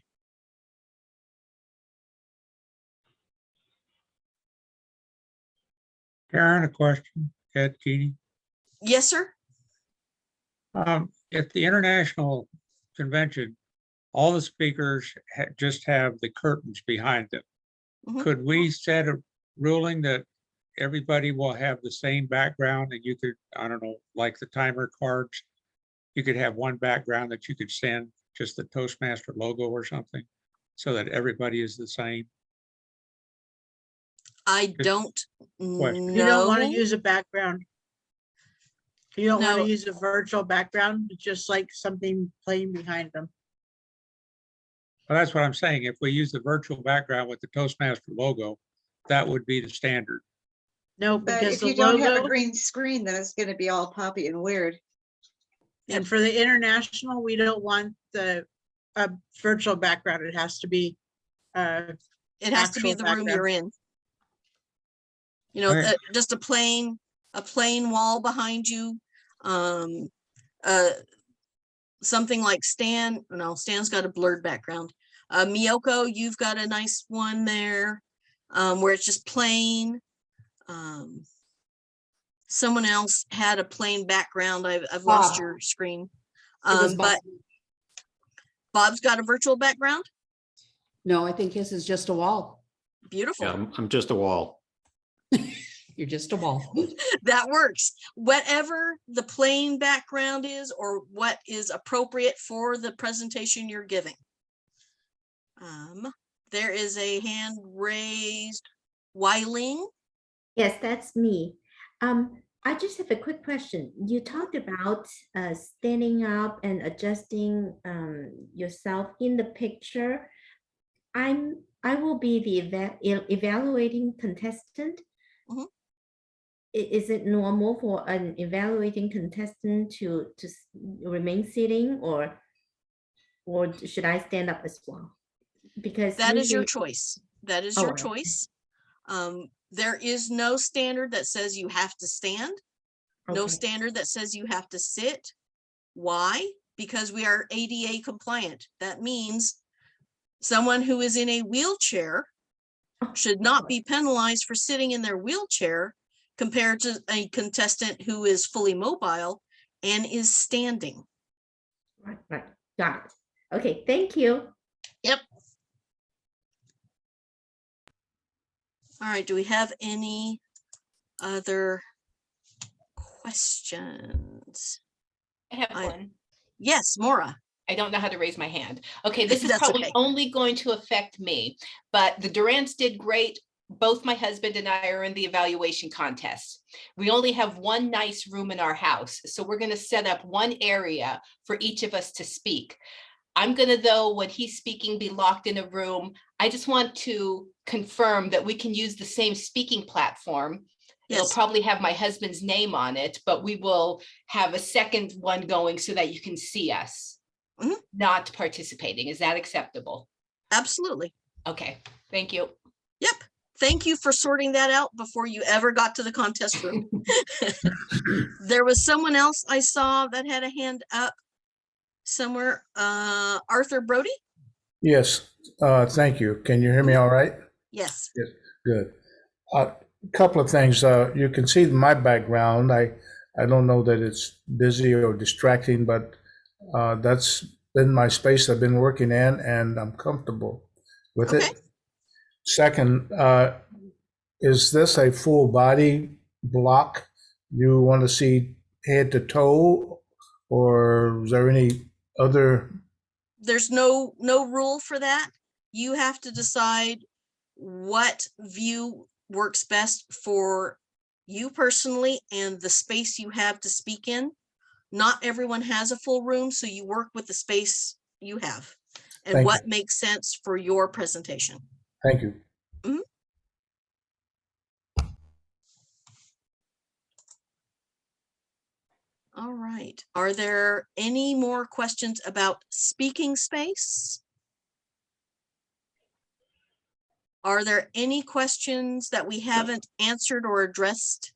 Karen, a question. Ed Keeney. Yes, sir. At the international convention, all the speakers just have the curtains behind them. Mhm. Could we set a ruling that everybody will have the same background and you could, I don't know, like the timer cards, you could have one background that you could send just the Toastmaster logo or something so that everybody is the same? I don't Question. You don't want to know. use a background. You don't want No. to use a virtual background, just like something playing behind them. Well, that's what I'm saying. If we use the virtual background with the Toastmaster logo, that would be the standard. No, But because if the you don't have a logo, green screen, then it's gonna be all poppy and weird. and for the international, we don't want the virtual background. It has to be It has to be actual the room you're background. in. Okay. Just a plain wall behind you. Something like Stan. No, Stan's got a blurred background. Miyoko, you've got a nice one there, where it's just plain. Someone else had a plain background. I've lost Bob. your screen. It was But Bob's got a virtual background. No, I think his is just a wall. Beautiful. Yeah, I'm just a wall. You're just a wall. That works. Whatever the plain background is or what is appropriate for the presentation you're giving. There is a hand raised. Weiling. Yes, that's me. I just have a quick question. You talked about standing up and adjusting yourself in the picture. I will be the evaluating contestant. Mhm. Is it normal for an evaluating contestant to remain sitting, or should I stand up as well? Because that is your usually- choice. That is Oh, your okay. choice. There is no standard that says you have to stand. No Okay. standard that says you have to sit. Why? Because we are ADA compliant. That means someone who is in a wheelchair should not be penalized for sitting in their wheelchair compared to a contestant who is fully mobile and is standing. Right. Got it. Okay, thank you. Yep. All right, do we have any other questions? I have one. Yes, Maura. I don't know how to raise my hand. Okay, this is That's probably okay. only going to affect me, but the Durants did great. Both my husband and I are in the evaluation contest. We only have one nice room in our house, so we're going to set up one area for each of us to speak. I'm going to, though, when he's speaking, be locked in a room. I just want to confirm that we can use the same speaking platform. It'll Yes. probably have my husband's name on it, but we will have a second one going so that you can see us not participating. Is that acceptable? Absolutely. Okay, thank you. Yep. Thank you for sorting that out before you ever got to the contest room. There was someone else I saw that had a hand up somewhere. Arthur Brody? Yes, thank you. Can you hear me all right? Yes. Yes. Good. A couple of things. You can see my background. I don't know that it's busy or distracting, but that's been my space I've been working in, and I'm comfortable with Okay. it. Second, is this a full body block? You want to see head to toe, or is there any other? There's no rule for that. You have to decide what view works best for you personally and the space you have to speak in. Not everyone has a full room, so you work with the space you have and Thank what you. makes sense for your presentation. Thank you. Mhm. All right. Are there any more questions about speaking space? Are there any questions that we haven't answered or addressed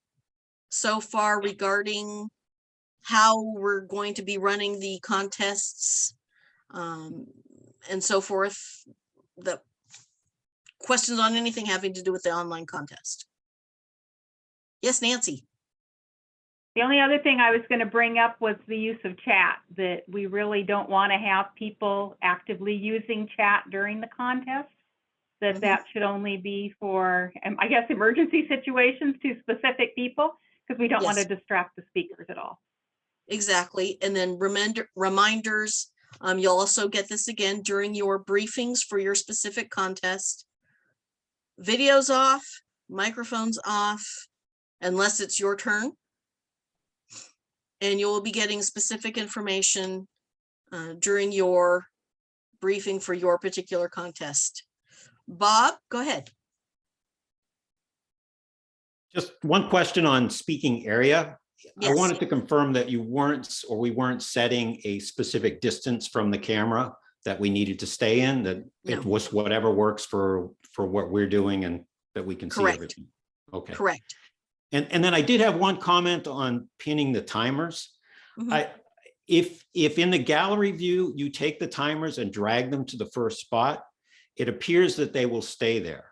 so far regarding how we're going to be running the contests and so forth? The questions on anything having to do with the online contest? Yes, Nancy. The only other thing I was going to bring up was the use of chat, that we really don't want to have people actively using chat during the contest, that that should only be for, I guess, emergency situations to specific people, because we don't want to Yes. distract the speakers at all. Exactly. And then reminders, you'll also get this again during your briefings for your specific contest. Videos off, microphones off, unless it's your turn. And you will be getting specific information during your briefing for your particular contest. Bob, go ahead. Just one question on speaking area. I Yes. wanted to confirm that you weren't, or we weren't setting a specific distance from the camera that we needed to stay in, that No. it was whatever works for what we're doing and that we can see Correct. everything. Okay. Correct. And then I did have one comment on pinning the timers. Mhm. If in the gallery view, you take the timers and drag them to the first spot, it appears that they will stay there.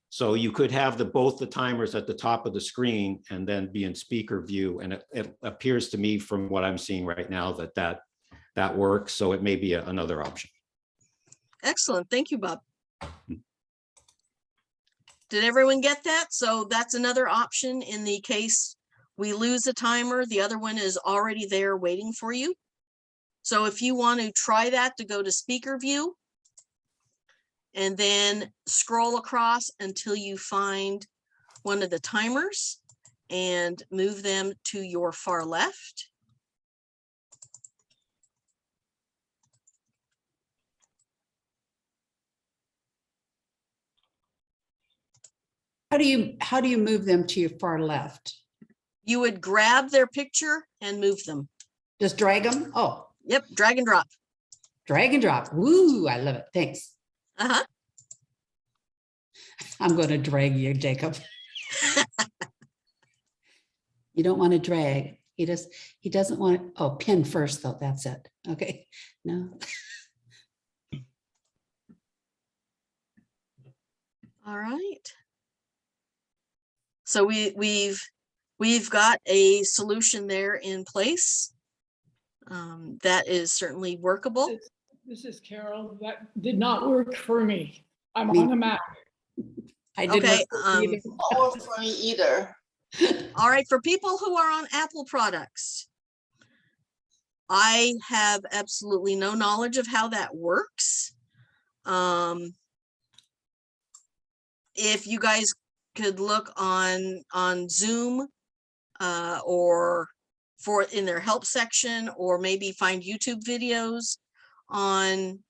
So you could have both the timers at the top of the screen and then be in speaker view. And it appears to me from what I'm seeing right now that works. So it may be another option. Excellent. Thank you, Bob. Did everyone get that? So that's another option in the case we lose a timer. The other one is already there waiting for you. So if you want to try that, to go to speaker view and then scroll across until you find one of the timers and move them to your far left. How do you move them to your far left? You would grab their picture and move them. Just drag them? Oh. Yep, drag and drop. Drag and drop. Woo, I love it. Thanks. Uh-huh. I'm going to drag you, Jacob. You don't want to drag. He doesn't want to, oh, pin first though. That's it. Okay. No. All right. So we've got a solution there in place. That is certainly workable. This is Carol. That did not work for me. I'm on a Mac. Okay. Or for me either. All right. For people who are on Apple products, I have absolutely no knowledge of how that works. If you guys could look on Zoom or in their help section, or maybe find YouTube videos on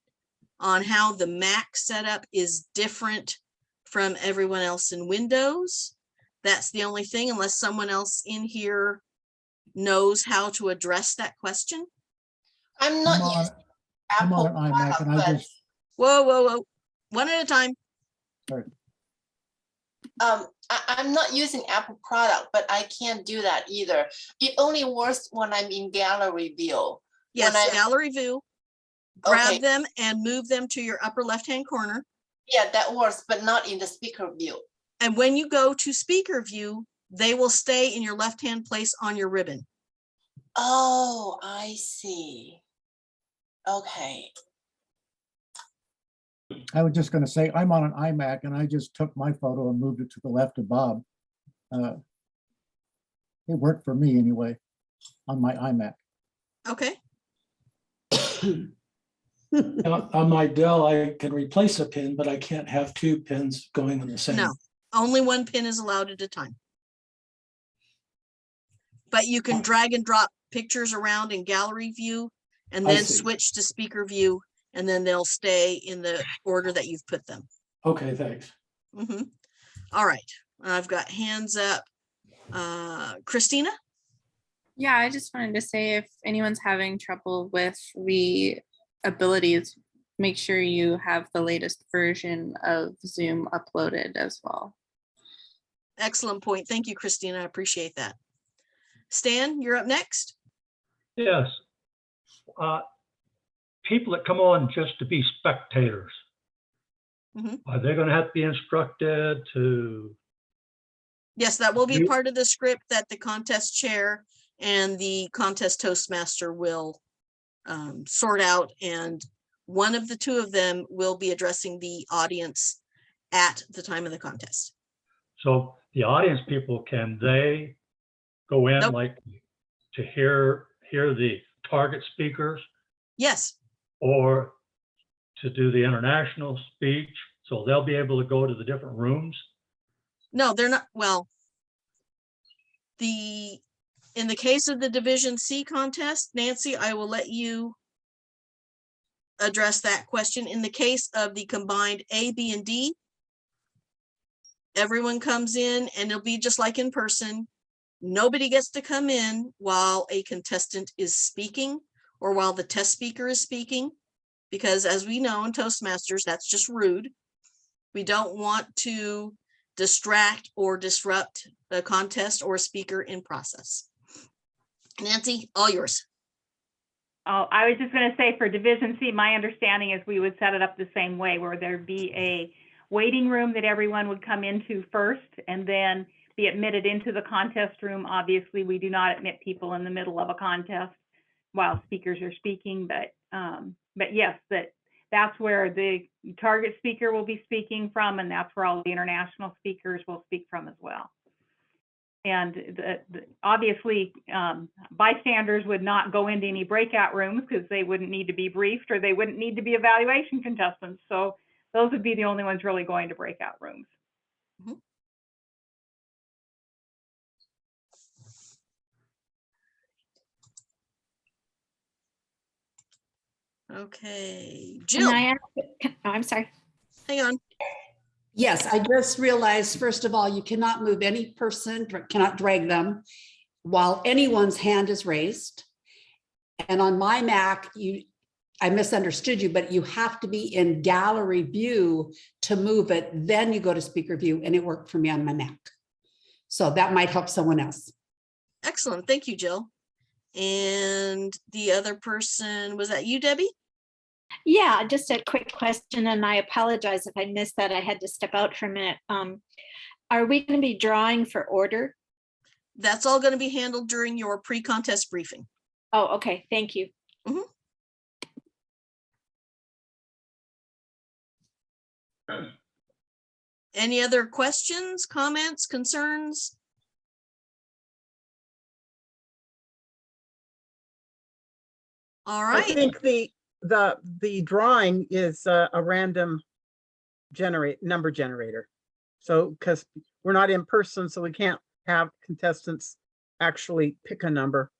how the Mac setup is different from everyone else in Windows. That's the only thing, unless someone else in here knows how to address that question. I'm not using I'm Apple on an iMac product, and I but just, Whoa. One at a time. sorry. I'm not using Apple product, but I can't do that either. It only works when I'm in gallery view. Yes, When gallery view. Grab Okay. them and move them to your upper left-hand corner. Yeah, that works, but not in the speaker view. And when you go to speaker view, they will stay in your left-hand place on your ribbon. Oh, I see. Okay. I was just going to say, I'm on an iMac and I just took my photo and moved it to the left of Bob. It worked for me anyway, on my iMac. Okay. On my Dell, I can replace a pin, but I can't have two pins going in the same. No, only one pin is allowed at a time. But you can drag and drop pictures around in gallery view and I then see. switch to speaker view, and then they'll stay in the order that you've put them. Okay, thanks. Mhm. All right, I've got hands up. Christina? Yeah, I just wanted to say if anyone's having trouble with the abilities, make sure you have the latest version of Zoom uploaded as well. Excellent point. Thank you, Christina. I appreciate that. Stan, you're up next. Yes. People that come on just to be spectators, are they going to have to be instructed to? Yes, that will be You- part of the script that the contest chair and the contest toastmaster will sort out, and one of the two of them will be addressing the audience at the time of the contest. So the audience people, can they go in Nope. like to hear the target speakers Yes. or to do the international speech? So they'll be able to go to the different rooms? No, they're not. Well, in the case of the Division C contest, Nancy, I will let you address that question. In the case of the combined A, B, and D, everyone comes in and it'll be just like in person. Nobody gets to come in while a contestant is speaking or while the test speaker is speaking, because as we know in Toastmasters, that's just rude. We don't want to distract or disrupt the contest or speaker in process. Nancy, all yours. Oh, I was just going to say for Division C, my understanding is we would set it up the same way, where there'd be a waiting room that everyone would come into first and then be admitted into the contest room. Obviously, we do not admit people in the middle of a contest while speakers are speaking, but yes, that's where the target speaker will be speaking from, and that's where all the international speakers will speak from as well. And obviously, bystanders would not go into any breakout rooms because they wouldn't need to be briefed or they wouldn't need to be evaluation contestants. So those would be the only ones really going to breakout rooms. Okay, Can Jill. I'm sorry. Hang on. Yes, I just realized, first of all, you cannot move any person, cannot drag them while anyone's hand is raised. And on my Mac, I misunderstood you, but you have to be in gallery view to move it. Then you go to speaker view, and it worked for me on my Mac. So that might help someone else. Excellent. Thank you, Jill. And the other person, was that you, Debbie? Yeah, just a quick question, and I apologize if I missed that. I had to step out for a minute. Are we going to be drawing for order? That's all going to be handled during your pre-contest briefing. Oh, okay. Thank you. Any other questions, comments, concerns? All right. I think the drawing is a random number generator. So because we're not in person, so we can't have contestants actually pick a number.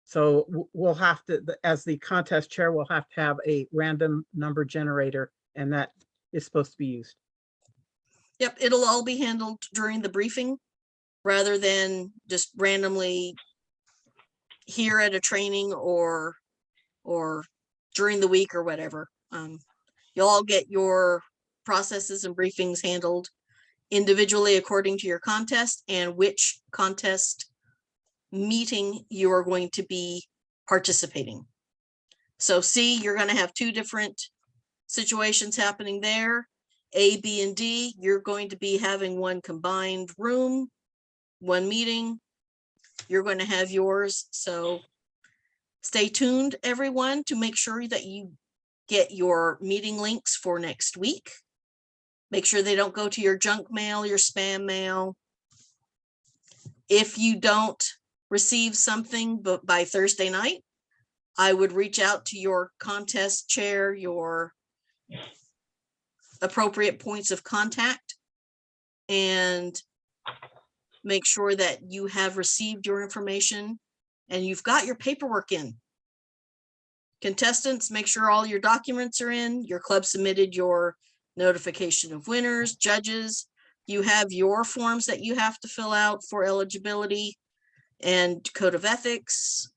So we'll have to, as the contest chair, we'll have to have a random number generator, and that is supposed to be used. Yep, it'll all be handled during the briefing rather than just randomly here at a training or during the week or whatever. You'll all get your processes and briefings handled individually according to your contest and which contest meeting you are going to be participating. So C, you're going to have two different situations happening there. A, B, and D, you're going to be having one combined room, one meeting. You're going to have yours. So stay tuned, everyone, to make sure that you get your meeting links for next week. Make sure they don't go to your junk mail, your spam mail. If you don't receive something by Thursday night, I would reach out to your contest chair, your appropriate points of contact, and make sure that you have received your information and you've got your paperwork in. Contestants, make sure all your documents are in. Your club submitted your notification of winners, judges. You have your forms that you have to fill out for eligibility and code of ethics.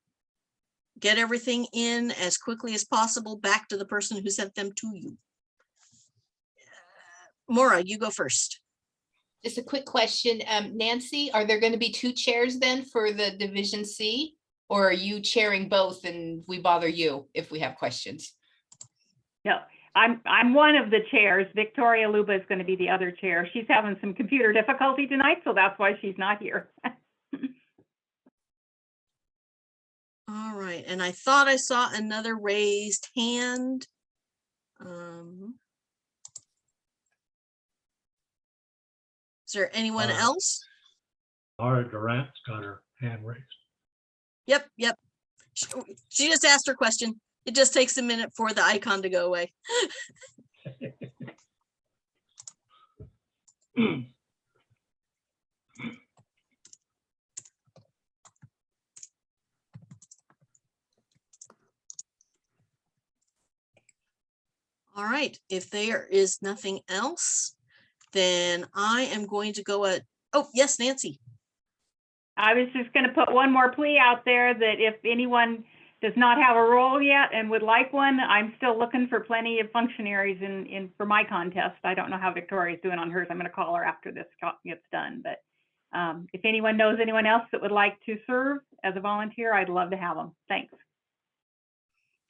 Get everything in as quickly as possible back to the person who sent them to you. Maura, you go first. Just a quick question. Nancy, are there going to be 2 chairs then for the Division C? Or are you chairing both and we bother you if we have questions? No, I'm one of the chairs. Victoria Luba is going to be the other chair. She's having some computer difficulty tonight, so that's why she's not here. All right, and I thought I saw another raised hand. Is there anyone else? Laura Durant's got her hand raised. Yep. She just asked her question. It just takes a minute for the icon to go away. All right, if there is nothing else, then I am going to go at, oh, yes, Nancy. I was just going to put one more plea out there that if anyone does not have a role yet and would like one, I'm still looking for plenty of functionaries for my contest. I don't know how Victoria's doing on hers. I'm going to call her after this gets done. But if anyone knows anyone else that would like to serve as a volunteer, I'd love to have them. Thanks.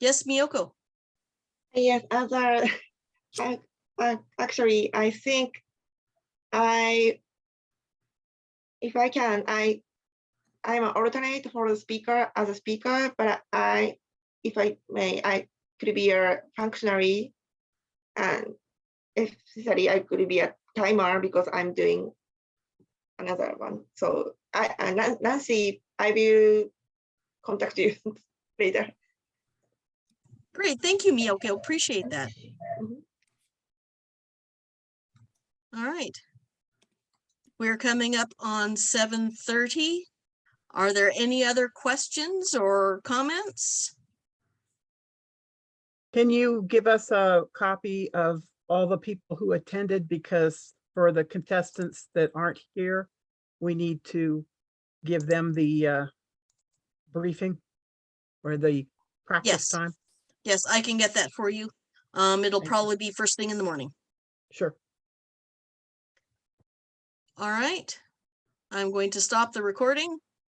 Yes, Miyoko. Yes, actually, I think if I can, I'm an alternate for the speaker as a speaker, but if I may, I could be a functionary, and if necessary, I could be a timer because I'm doing another one. So Nancy, I will contact you later. Great, thank you, Miyoko. Appreciate that. All right. We're coming up on 7:30. Are there any other questions or comments? Can you give us a copy of all the people who attended? Because for the contestants that aren't here, we need to give them the briefing or the practice time. Yes, I can get that for you. It'll probably be first thing in the morning. Sure. All right. I'm going to stop the recording.